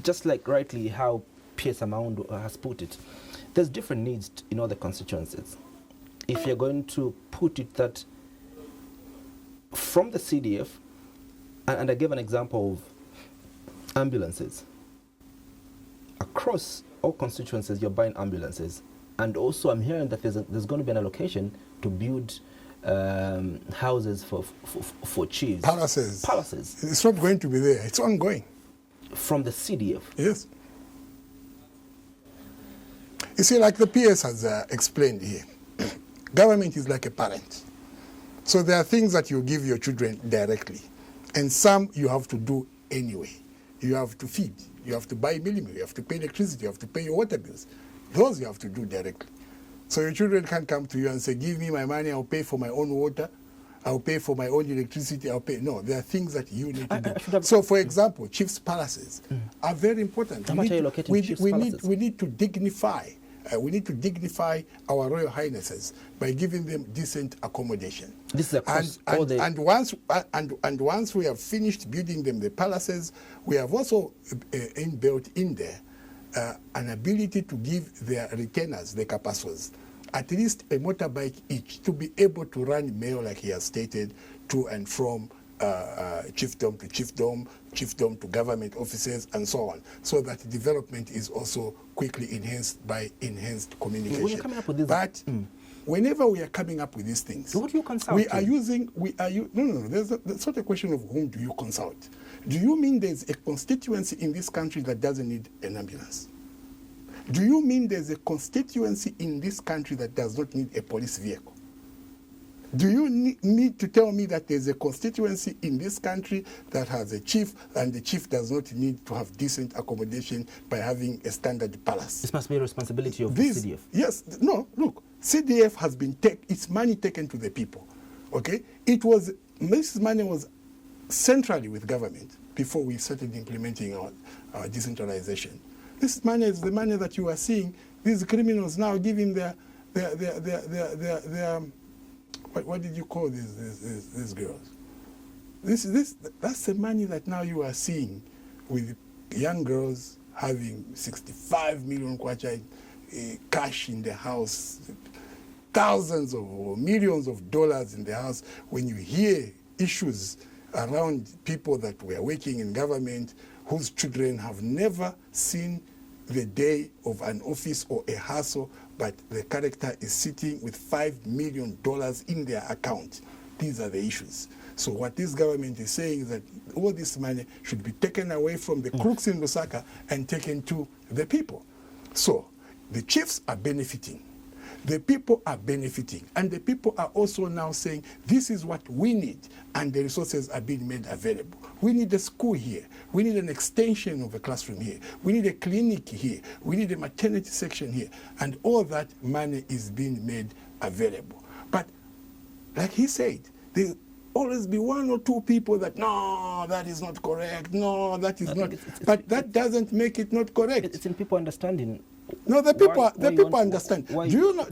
just like rightly how PS Hamondo has put it, there's different needs in all the constituencies. If you're going to put it that from the CDF, and I gave an example of ambulances, across all constituencies you're buying ambulances, and also I'm hearing that there's going to be an allocation to build houses for chiefs. Palaces. It's not going to be there. It's ongoing. From the CDF. Yes. You see, like the PS has explained here, government is like a parent. So there are things that you give your children directly, and some you have to do anyway. You have to feed, you have to buy milli meal, you have to pay electricity, you have to pay your water bills. Those you have to do directly. So your children can't come to you and say, give me my money, I'll pay for my own water, I'll pay for my own electricity, I'll pay. No, there are things that you need to do. So for example, chiefs' palaces are very important. How much are you locating chiefs' palaces? We need to dignify. We need to dignify our Royal Highnesses by giving them decent accommodation. This is across all the... And once we have finished building them the palaces, we have also inbuilt in there an ability to give their retainers, the capacities, at least a motorbike each to be able to run mail, like he has stated, to and from chiefdom to chiefdom, chiefdom to government offices, and so on, so that development is also quickly enhanced by enhanced communication. When you're coming up with this, but whenever we are coming up with these things, who do you consult? No. That's not a question of whom do you consult. Do you mean there's a constituency in this country that doesn't need an ambulance? Do you mean there's a constituency in this country that does not need a police vehicle? Do you need to tell me that there's a constituency in this country that has a chief and the chief does not need to have decent accommodation by having a standard palace? This must be a responsibility of the CDF. Yes. No, look, CDF has been its money taken to the people. Okay? This money was centrally with government before we started implementing our decentralization. This money is the money that you are seeing these criminals now giving their what did you call these girls? That's the money that now you are seeing with young girls having 65 million kwacha cash in the house, thousands or millions of dollars in the house. When you hear issues around people that were working in government whose children have never seen the day of an office or a hustle, but the character is sitting with $5 million in their account. These are the issues. So what this government is saying is that all this money should be taken away from the crooks in Lusaka and taken to the people. So the chiefs are benefiting. The people are benefiting. And the people are also now saying, this is what we need. And the resources are being made available. We need a school here. We need an extension of a classroom here. We need a clinic here. We need a maternity section here. And all that money is being made available. But like he said, there always be one or two people that, no, that is not correct. No, that is not. But that doesn't make it not correct. It's in people understanding. No, the people understand. Do you know,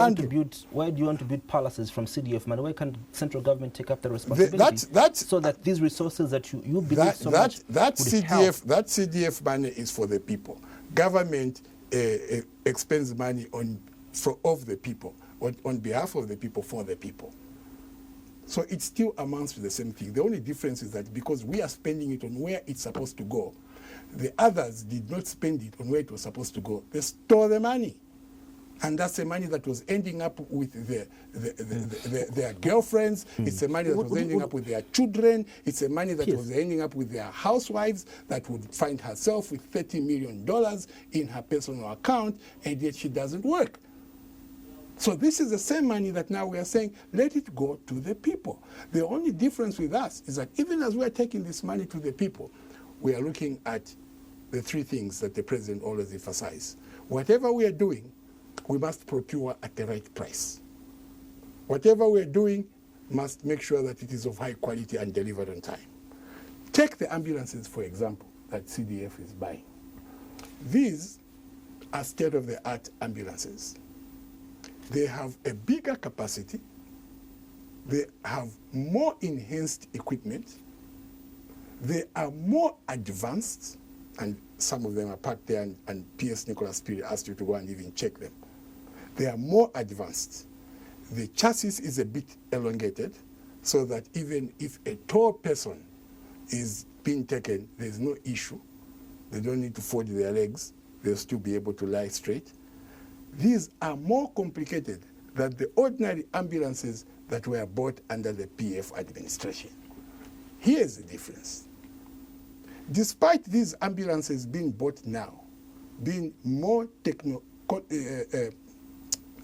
Andrew? Why do you want to build palaces from CDF money? Why can't central government take up the responsibility so that these resources that you believe so much that CDF money is for the people. Government expends money of the people, on behalf of the people, for the people. So it still amounts to the same thing. The only difference is that because we are spending it on where it's supposed to go, the others did not spend it on where it was supposed to go. They stole the money. And that's the money that was ending up with their girlfriends. It's the money that was ending up with their children. It's the money that was ending up with their housewives that would find herself with $30 million in her personal account, and yet she doesn't work. So this is the same money that now we are saying, let it go to the people. The only difference with us is that even as we are taking this money to the people, we are looking at the three things that the president always emphasizes. Whatever we are doing, we must procure at the right price. Whatever we are doing must make sure that it is of high quality and delivered on time. Take the ambulances, for example, that CDF is buying. These are state-of-the-art ambulances. They have a bigger capacity. They have more enhanced equipment. They are more advanced, and some of them are parked there, and PS Nicholas Piri asked you to go and even check them. They are more advanced. The chassis is a bit elongated, so that even if a tall person is being taken, there's no issue. They don't need to fold their legs. They'll still be able to lie straight. These are more complicated than the ordinary ambulances that were bought under the PF administration. Here's the difference. Despite these ambulances being bought now, being more in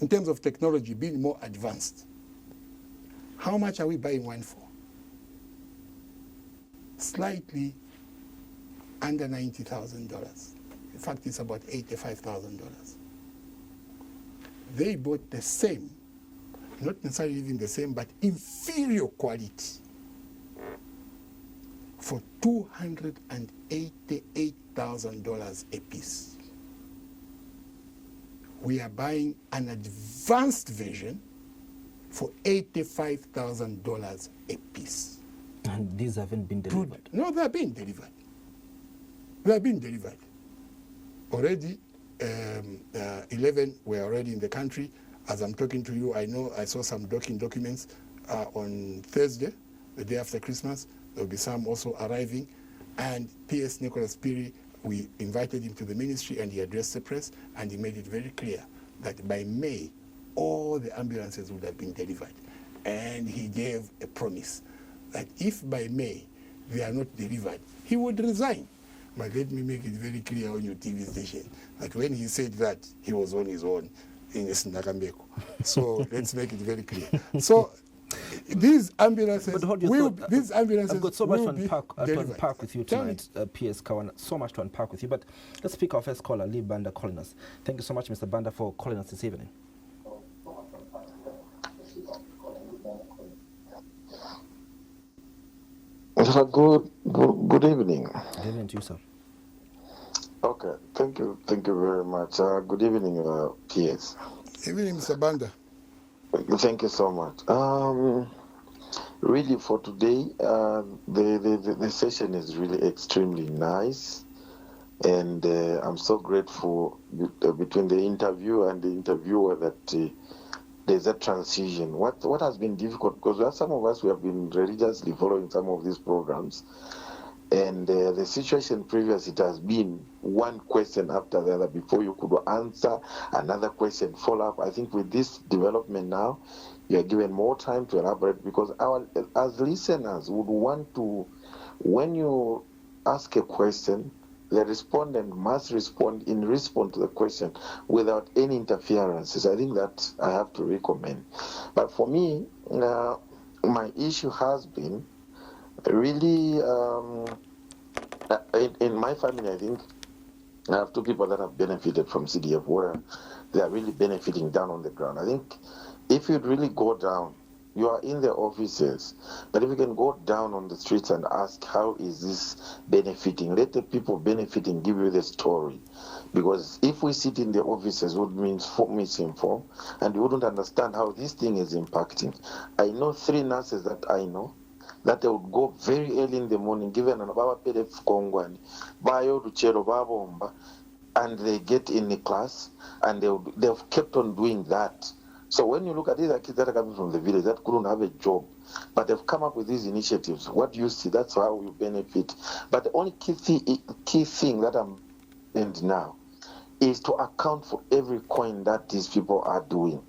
terms of technology, being more advanced, how much are we buying one for? Slightly under $90,000. In fact, it's about $85,000. They bought the same, not necessarily even the same, but inferior quality for $288,000 a piece. We are buying an advanced version for $85,000 a piece. And these haven't been delivered? No, they are being delivered. They are being delivered. Already, 11 were already in the country. As I'm talking to you, I know I saw some documents on Thursday the day after Christmas. There will be some also arriving. And P.S. Nicholas Piri, we invited him to the ministry and he addressed the press and he made it very clear that by May, all the ambulances would have been delivered. And he gave a promise that if by May they are not delivered, he would resign. But let me make it very clear on your TV station that when he said that, he was on his own in Nakambeko. So let's make it very clear. So these ambulances I've got so much to unpack with you tonight, P.S. Kawana. So much to unpack with you. But let's pick our first caller, Lee Banda calling us. Thank you so much, Mr. Banda, for calling us this evening. Good evening. Good evening to you, sir. Okay, thank you very much. Good evening, PS. Evening, Mr. Banda. Thank you so much. Really, for today, the session is really extremely nice, and I'm so grateful between the interviewer and the interviewer that there's a transition. What has been difficult, because some of us, we have been religiously following some of these programs, and the situation previous, it has been one question after the other before you could answer another question, follow up. I think with this development now, you are given more time to elaborate, because as listeners would want to, when you ask a question, the respondent must respond to the question without any interferences. I think that I have to recommend. But for me, my issue has been really, in my family, I think I have two people that have benefited from CDF, where they are really benefiting down on the ground. I think if you'd really go down, you are in the offices, but if you can go down on the streets and ask, how is this benefiting? Let the people benefiting give you the story. Because if we sit in the offices, it would mean misinformed, and you wouldn't understand how this thing is impacting. I know 3 nurses that I know that they would go very early in the morning, given an and they get in the class, and they've kept on doing that. So when you look at these kids that are coming from the village that couldn't have a job, but they've come up with these initiatives, what do you see? That's how you benefit. But the only key thing that I'm doing now is to account for every coin that these people are doing,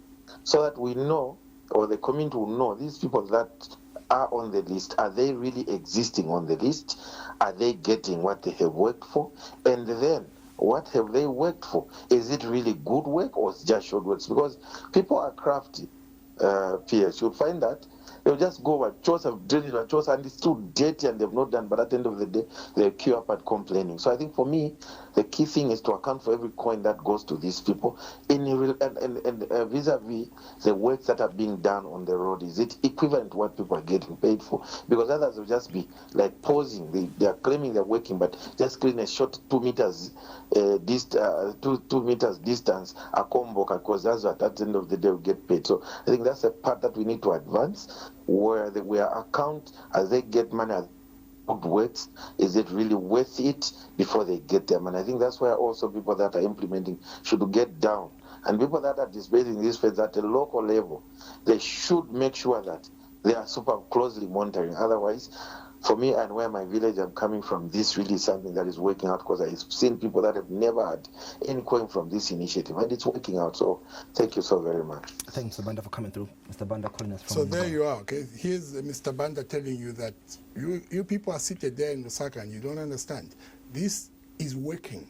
so that we know, or the community will know, these people that are on the list, are they really existing on the list? Are they getting what they have worked for? And then, what have they worked for? Is it really good work, or it's just short works? Because people are crafty, PS. You'll find that they'll just go over, chores have drilled it, chores, and it's too dirty and they've not done, but at the end of the day, they'll queue up at complaining. So I think for me, the key thing is to account for every coin that goes to these people and vis-a-vis the work that are being done on the road. Is it equivalent to what people are getting paid for? Because others will just be like posing. They are claiming they're working, but just clean a short 2 meters 2 meters distance a combo, because that's what at the end of the day we get paid. So I think that's a part that we need to advance, where we account as they get money as good works. Is it really worth it before they get them? And I think that's where also people that are implementing should get down, and people that are displaying these faith at a local level, they should make sure that they are super closely monitoring. Otherwise, for me and where my village I'm coming from, this really is something that is working out, because I've seen people that have never had any coin from this initiative, and it's working out. So thank you so very much. Thanks, Mr. Banda, for coming through. Mr. Banda calling us from... So there you are, okay? Here's Mr. Banda telling you that you people are seated there in Lusaka and you don't understand. This is working.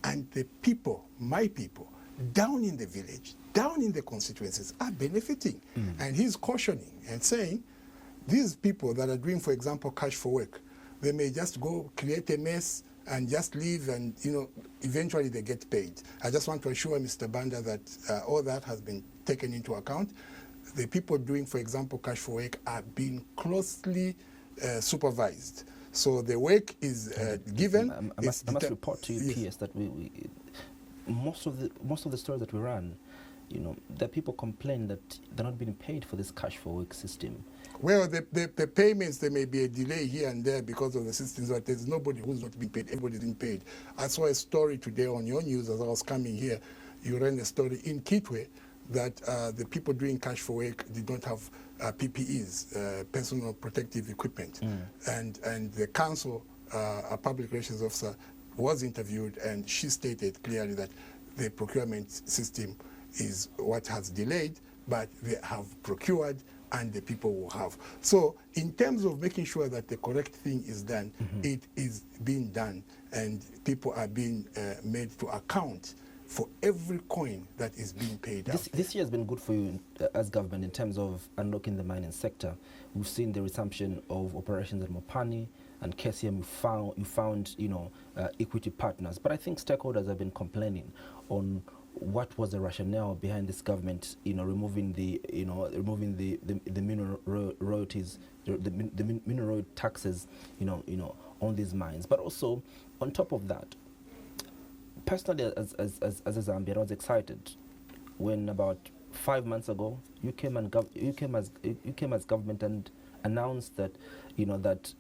And the people, my people, down in the village, down in the constituencies, are benefiting. And he's cautioning and saying, these people that are doing, for example, cash for work, they may just go create a mess and just leave, and eventually they get paid. I just want to assure Mr. Banda that all that has been taken into account. The people doing, for example, cash for work are being closely supervised. So the work is given. I must report to you, PS, that we most of the stories that we run, the people complain that they're not being paid for this cash for work system. Well, the payments, there may be a delay here and there because of the systems, but there's nobody who's not being paid. Everybody's being paid. I saw a story today on your news as I was coming here. You ran a story in Kitwe that the people doing cash for work did not have PPEs, personal protective equipment. And the council, a public relations officer, was interviewed, and she stated clearly that the procurement system is what has delayed, but they have procured and the people will have. So in terms of making sure that the correct thing is done, it is being done, and people are being made to account for every coin that is being paid out. This year has been good for you as government in terms of unlocking the mining sector. We've seen the resumption of operations at Mopani and KCM. You found equity partners, but I think stakeholders have been complaining on what was the rationale behind this government, removing the mineral royalties, the mineral taxes, on these mines. But also, on top of that, personally, as a Zambian, I was excited when about 5 months ago you came as government and announced that that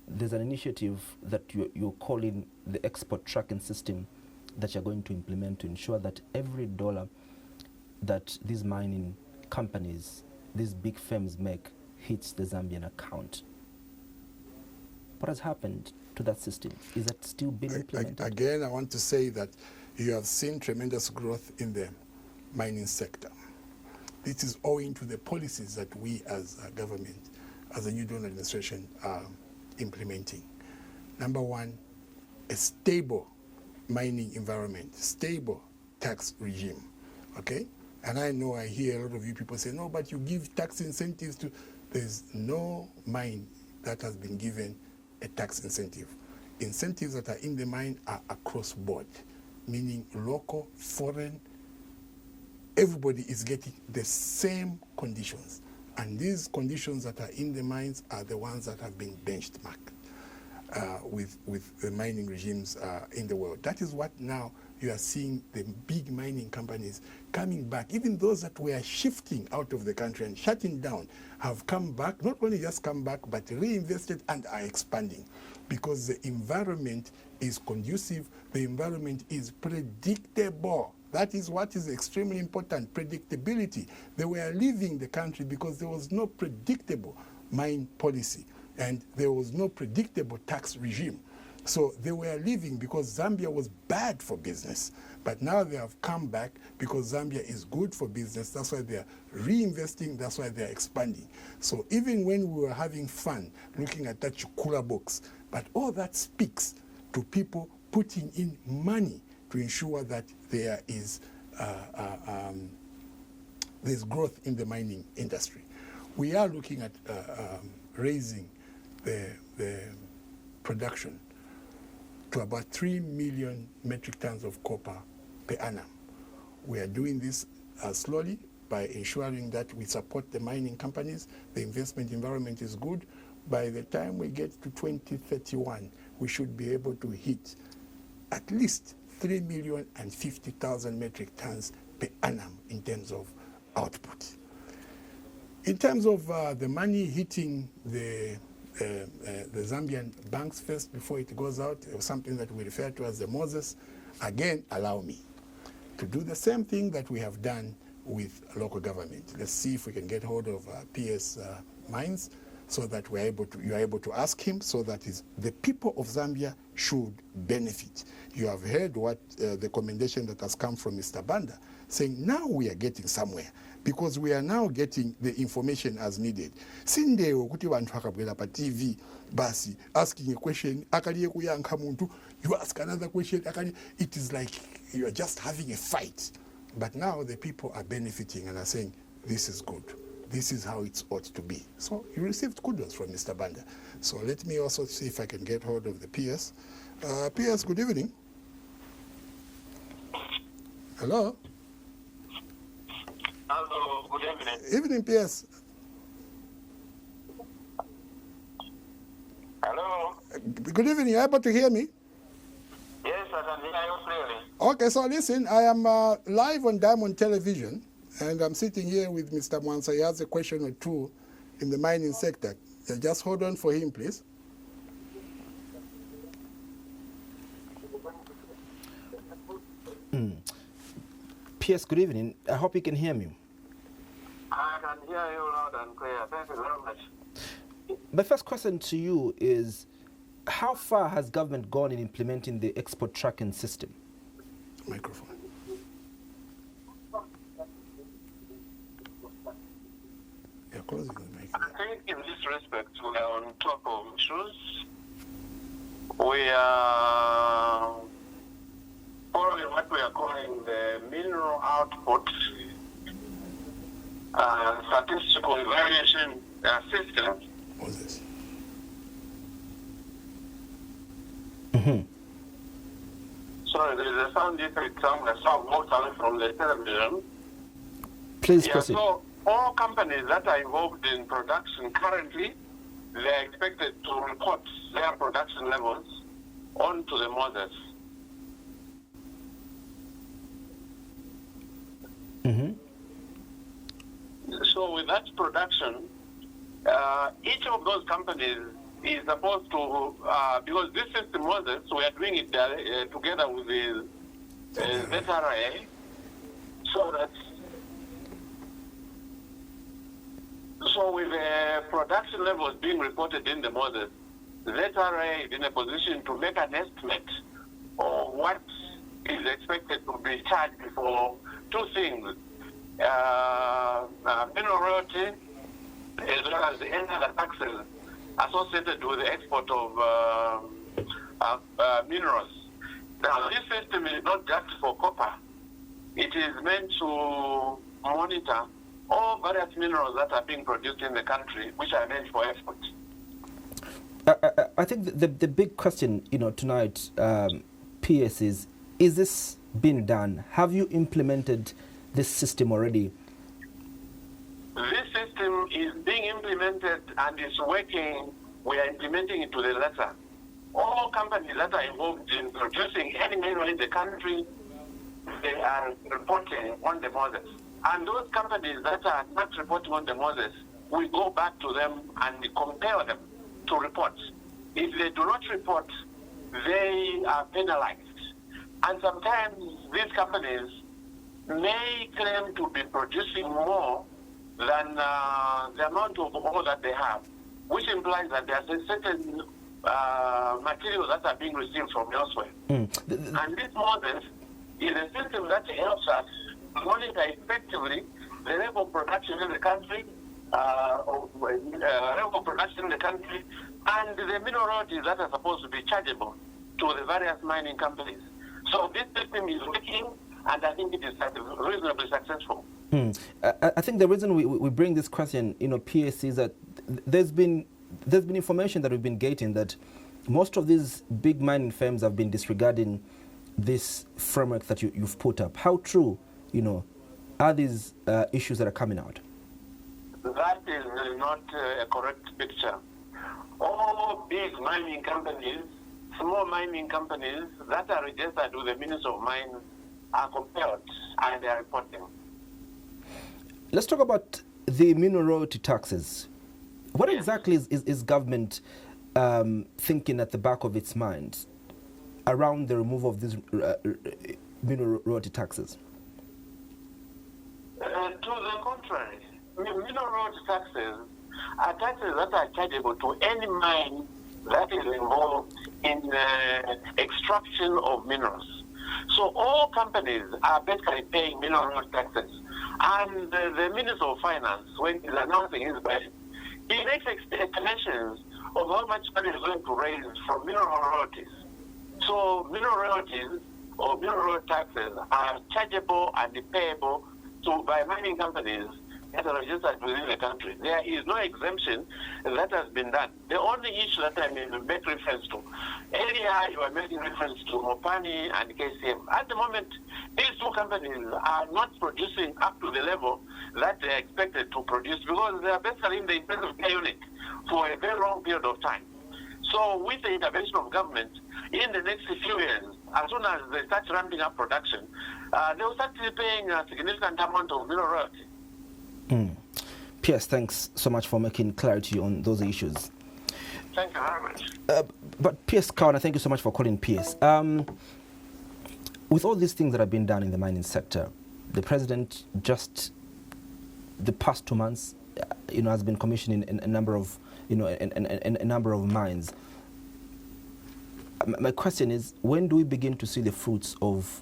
there's an initiative that you're calling the export tracking system that you're going to implement to ensure that every dollar that these mining companies, these big firms make, hits the Zambian account. What has happened to that system? Is that still being implemented? Again, I want to say that you have seen tremendous growth in the mining sector. This is owing to the policies that we as a government, as a new donor administration, are implementing. Number one, a stable mining environment, stable tax regime, okay? And I know I hear a lot of you people say, no, but you give tax incentives to, there's no mine that has been given a tax incentive. Incentives that are in the mine are across board, meaning local, foreign, everybody is getting the same conditions. And these conditions that are in the mines are the ones that have been benchmarked with the mining regimes in the world. That is what now you are seeing the big mining companies coming back. Even those that were shifting out of the country and shutting down have come back, not only just come back, but reinvested and are expanding, because the environment is conducive, the environment is predictable. That is what is extremely important, predictability. They were leaving the country because there was no predictable mine policy and there was no predictable tax regime. So they were leaving because Zambia was bad for business. But now they have come back because Zambia is good for business. That's why they are reinvesting. That's why they are expanding. So even when we were having fun looking at that Chukula box, but all that speaks to people putting in money to ensure that there is there's growth in the mining industry. We are looking at raising the production to about 3 million metric tons of copper per annum. We are doing this slowly by ensuring that we support the mining companies. The investment environment is good. By the time we get to 2031, we should be able to hit at least 3,050,000 metric tons per annum in terms of output. In terms of the money hitting the Zambian banks first before it goes out, something that we refer to as the Moses, again, allow me to do the same thing that we have done with local government. Let's see if we can get hold of PS Mines so that you are able to ask him, so that the people of Zambia should benefit. You have heard what the commendation that has come from Mr. Banda, saying now we are getting somewhere, because we are now getting the information as needed. Sindewo kuti vantu vakabwera pa TV basi asking a question akaliye kuyankha muntu, you ask another question it is like you are just having a fight. But now the people are benefiting and are saying this is good. This is how it ought to be. So you received kudos from Mr. Banda. So let me also see if I can get hold of the PS. PS, good evening. Hello? Hello, good evening. Evening, PS. Hello? Good evening. Are you able to hear me? Yes, I can hear you clearly. Okay, so listen, I am live on Diamond Television, and I'm sitting here with Mr. Mwansa. He has a question or two in the mining sector. Just hold on for him, please. P.S., good evening. I hope you can hear me. I can hear you loud and clear. Thank you very much. My first question to you is, how far has government gone in implementing the export tracking system? Microphone. You're closing the mic. I think in this respect, we are on top of issues. We are following what we are calling the mineral output statistical evaluation system. What's this? Sorry, there is a sound effect somewhere, sound more coming from the television. Please proceed. So all companies that are involved in production currently, they are expected to report their production levels onto the Moses. So with that production, each of those companies is supposed to, because this system Moses, we are doing it together with the ZRA, so with the production levels being reported in the Moses, ZRA is in a position to make an estimate of what is expected to be charged for two things, mineral royalty, as well as any other taxes associated with the export of minerals. Now, this system is not just for copper. It is meant to monitor all various minerals that are being produced in the country, which are meant for export. I think the big question, tonight, PS, is this being done? Have you implemented this system already? This system is being implemented and is working. We are implementing it to the letter. All companies that are involved in producing any mineral in the country, they are reporting on the Moses. And those companies that are not reporting on the Moses, we go back to them and compare them to reports. If they do not report, they are penalized. And sometimes these companies may claim to be producing more than the amount of ore that they have, which implies that there are certain materials that are being received from elsewhere. And this Moses is a system that helps us monitor effectively the level of production in the country, and the mineral royalties that are supposed to be chargeable to the various mining companies. So this system is working, and I think it is reasonably successful. I think the reason we bring this question, PS, is that there's been information that we've been getting that most of these big mining firms have been disregarding this framework that you've put up. How true, are these issues that are coming out? That is not a correct picture. All big mining companies, small mining companies that are registered with the Ministry of Mines are compared and they are reporting. Let's talk about the mineral royalty taxes. What exactly is government thinking at the back of its mind around the removal of these mineral royalty taxes? To the contrary, mineral royalty taxes are taxes that are chargeable to any mine that is involved in extraction of minerals. So all companies are basically paying mineral royalty taxes. And the Minister of Finance, when he's announcing his budget, he makes estimations of how much money is going to raise from mineral royalties. So mineral royalties or mineral royalty taxes are chargeable and payable by mining companies that are registered within the country. There is no exemption that has been done. The only issue that I mean to make reference to, earlier you were making reference to Mopani and KCM. At the moment, these two companies are not producing up to the level that they are expected to produce because they are basically in the intensive care unit for a very long period of time. So with the intervention of government, in the next few years, as soon as they start ramping up production, they will start paying a significant amount of mineral royalty. Pierce, thanks so much for making clarity on those issues. Thank you very much. But Pierce Kawana, thank you so much for calling Pierce. With all these things that have been done in the mining sector, the president just the past 2 months, has been commissioning a number of, a number of mines. My question is, when do we begin to see the fruits of,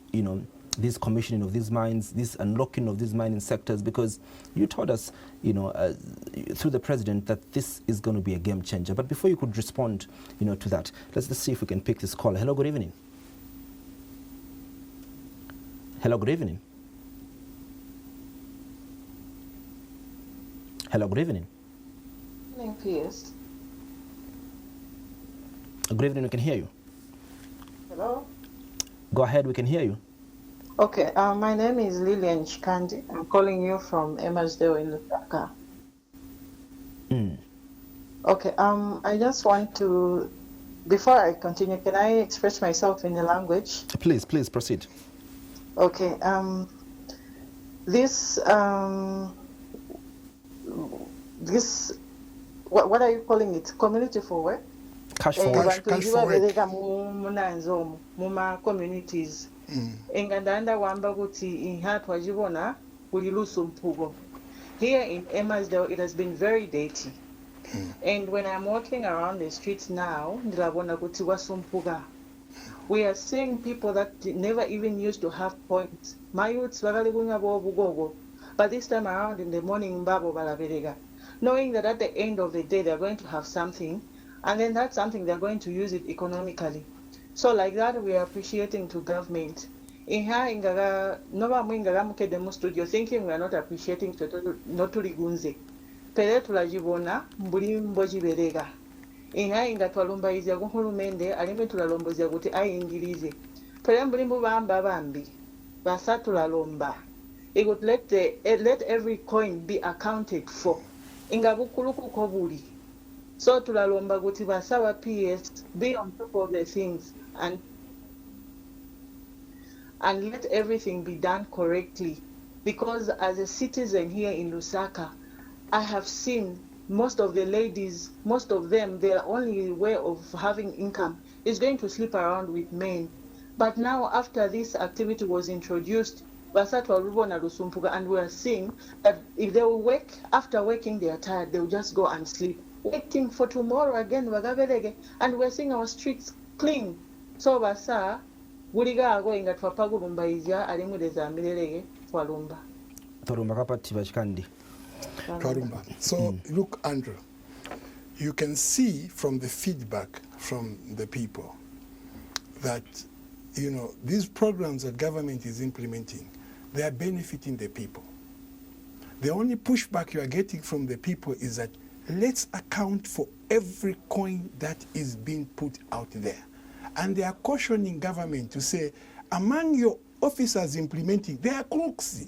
this commissioning of these mines, this unlocking of these mining sectors? Because you told us, through the president, that this is going to be a game changer. But before you could respond, to that, let's see if we can pick this call. Hello, good evening. Hello, good evening. Hello, good evening. Yes. Good evening, we can hear you. Hello? Go ahead, we can hear you. Okay, my name is Lillian Chikandi. I'm calling you from Emersdale in Lusaka. Okay, I just want to, before I continue, can I express myself in the language? Please proceed. Okay, what are you calling it? Community for what? Cash forward. Cash forward. Muma communities. Engandanda wamba kuti inhat wajibona kulilusu mpugo. Here in Emersdale, it has been very dirty. And when I'm walking around the streets now, ndilabona kuti wasumpuga. We are seeing people that never even used to have points. My youths but this time around in the morning, knowing that at the end of the day they're going to have something, and then that's something they're going to use it economically. So like that, we are appreciating to government. In here, no studio thinking we are not appreciating to not to ligunze. Pere tulajibona mbuli mboji berega. Inha inga twalumba izia guhulumende alime tulalombozi kuti ayingirize. Pere mbuli mbamba bambi. Basa tulalomba. It would let every coin be accounted for. Inga bukuluku kobuli. So tulalomba kuti basawa PS be on top of the things and let everything be done correctly. Because as a citizen here in Lusaka, I have seen most of the ladies, most of them, their only way of having income is going to sleep around with men. But now after this activity was introduced, and we are seeing that if they will work, after working they are tired, they will just go and sleep. Waiting for tomorrow again, and we're seeing our streets clean. So basa, guliga going at Wapagulumba izya, alimudeza milelege, Walumba. Torumba kapati bachikandi. So look, Andrew, you can see from the feedback from the people that, these programs that government is implementing, they are benefiting the people. The only pushback you are getting from the people is that let's account for every coin that is being put out there. And they are cautioning government to say, among your officers implementing, there are crooks.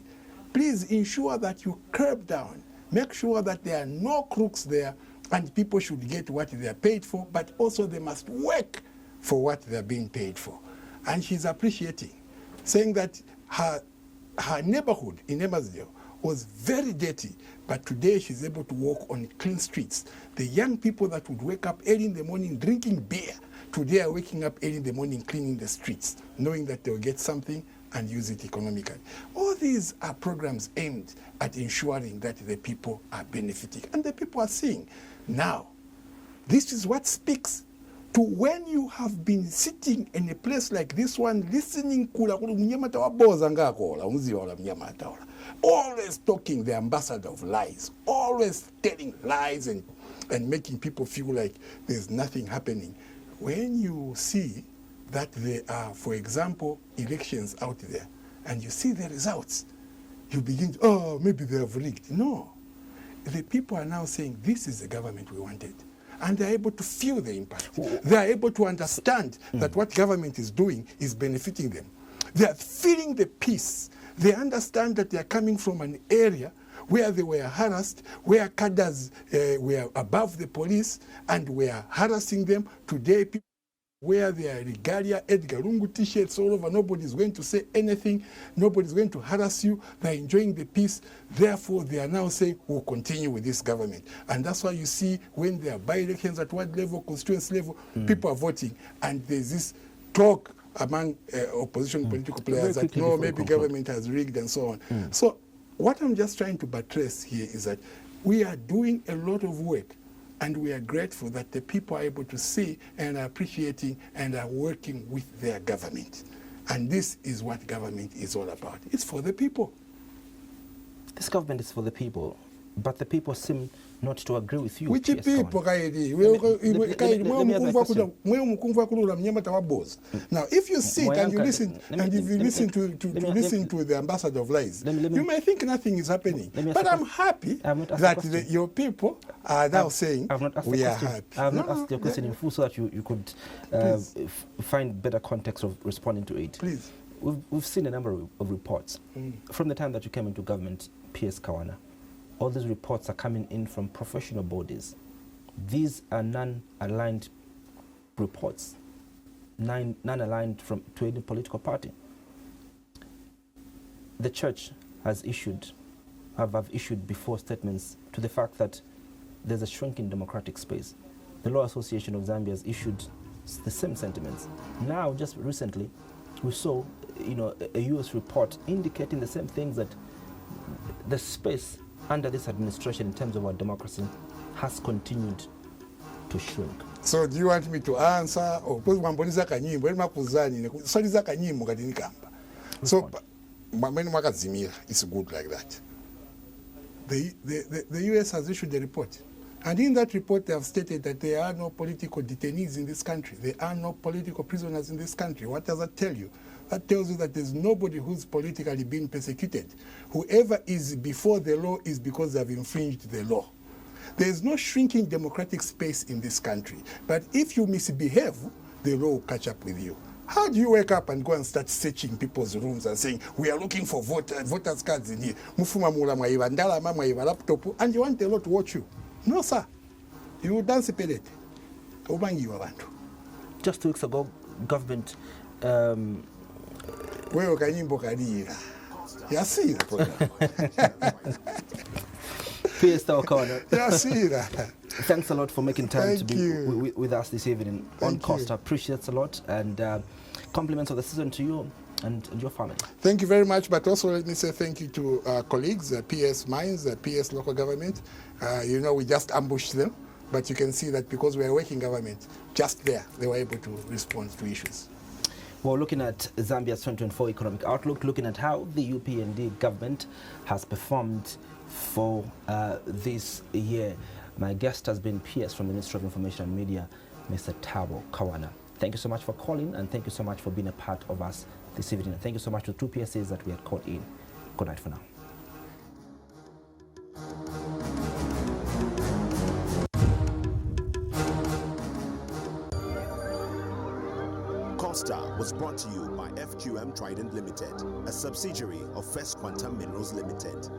Please ensure that you curb down. Make sure that there are no crooks there and people should get what they are paid for, but also they must work for what they are being paid for. And she's appreciating, saying that her neighborhood in Emersdale was very dirty, but today she's able to walk on clean streets. The young people that would wake up early in the morning drinking beer, today are waking up early in the morning cleaning the streets, knowing that they'll get something and use it economically. All these are programs aimed at ensuring that the people are benefiting. And the people are seeing. Now, this is what speaks to when you have been sitting in a place like this one, listening, always talking the ambassador of lies, always telling lies and making people feel like there's nothing happening. When you see that there are, for example, elections out there, and you see the results, you begin to, maybe they have rigged. No. The people are now saying, this is the government we wanted. And they're able to feel the impact. They are able to understand that what government is doing is benefiting them. They are feeling the peace. They understand that they are coming from an area where they were harassed, where cadres were above the police and were harassing them. Today, people wear their regalia, Edgar Lungu t-shirts all over. Nobody's going to say anything. Nobody's going to harass you. They're enjoying the peace. Therefore, they are now saying, we'll continue with this government. And that's why you see when there are by-elections at ward level, constituency level, people are voting. And there's this talk among opposition political players that quickly no, before we maybe conclude. government has rigged and so on. So what I'm just trying to buttress here is that we are doing a lot of work, and we are grateful that the people are able to see and are appreciating and are working with their government. And this is what government is all about. It's for the people. This government is for the people, but the people seem not to agree with you. Which PS people, Kawana. Now, if you sit and you listen, and if you listen to the ambassador of lies, you may think nothing is happening. But I'm happy that your people are now saying we are happy. I have not asked your question in full so that you could find better context of responding to it. Please. We've seen a number of reports from the time that you came into government, PS Kawana. All these reports are coming in from professional bodies. These are non-aligned reports, non-aligned to any political party. The church has issued, have issued before statements to the fact that there's a shrinking democratic space. The Law Association of Zambia has issued the same sentiments. Now, just recently, we saw, a U.S. report indicating the same things, that the space under this administration in terms of our democracy has continued to shrink. So do you want me to answer or put mamboliza kanyimbo eli makuzani nekusaliza kanyimbo kati nikamba? So mameni makazimira, it's good like that. The US has issued a report, and in that report they have stated that there are no political detainees in this country. There are no political prisoners in this country. What does that tell you? That tells you that there's nobody who's politically being persecuted. Whoever is before the law is because they've infringed the law. There is no shrinking democratic space in this country. But if you misbehave, the law will catch up with you. How do you wake up and go and start searching people's rooms and saying, we are looking for voters cards in here, mufuma mula mwaiva ndalama mwaiva laptop, and you want the law to watch you? No, sir. You will dance pellet. Just 2 weeks ago, government wewe kanyimbo kalira yasira yasira. Thanks a lot for making time Thank to be you. with us this evening on Costa. Appreciates a lot, and compliments of the season to you and your family. Thank you very much, but also let me say thank you to our colleagues, PS Mines, PS Local Government. We just ambushed them, but you can see that because we are working government, just there, they were able to respond to issues. Well, looking at Zambia's 2024 economic outlook, looking at how the UPND government has performed for this year. My guest has been PS from the Ministry of Information and Media, Mr. Thabo Kawana. Thank you so much for calling, and thank you so much for being a part of us this evening. And thank you so much to the 2 PSAs that we had called in. Good night for now. Costa was brought to you by FQM Trident Limited, a subsidiary of First Quantum Minerals Limited.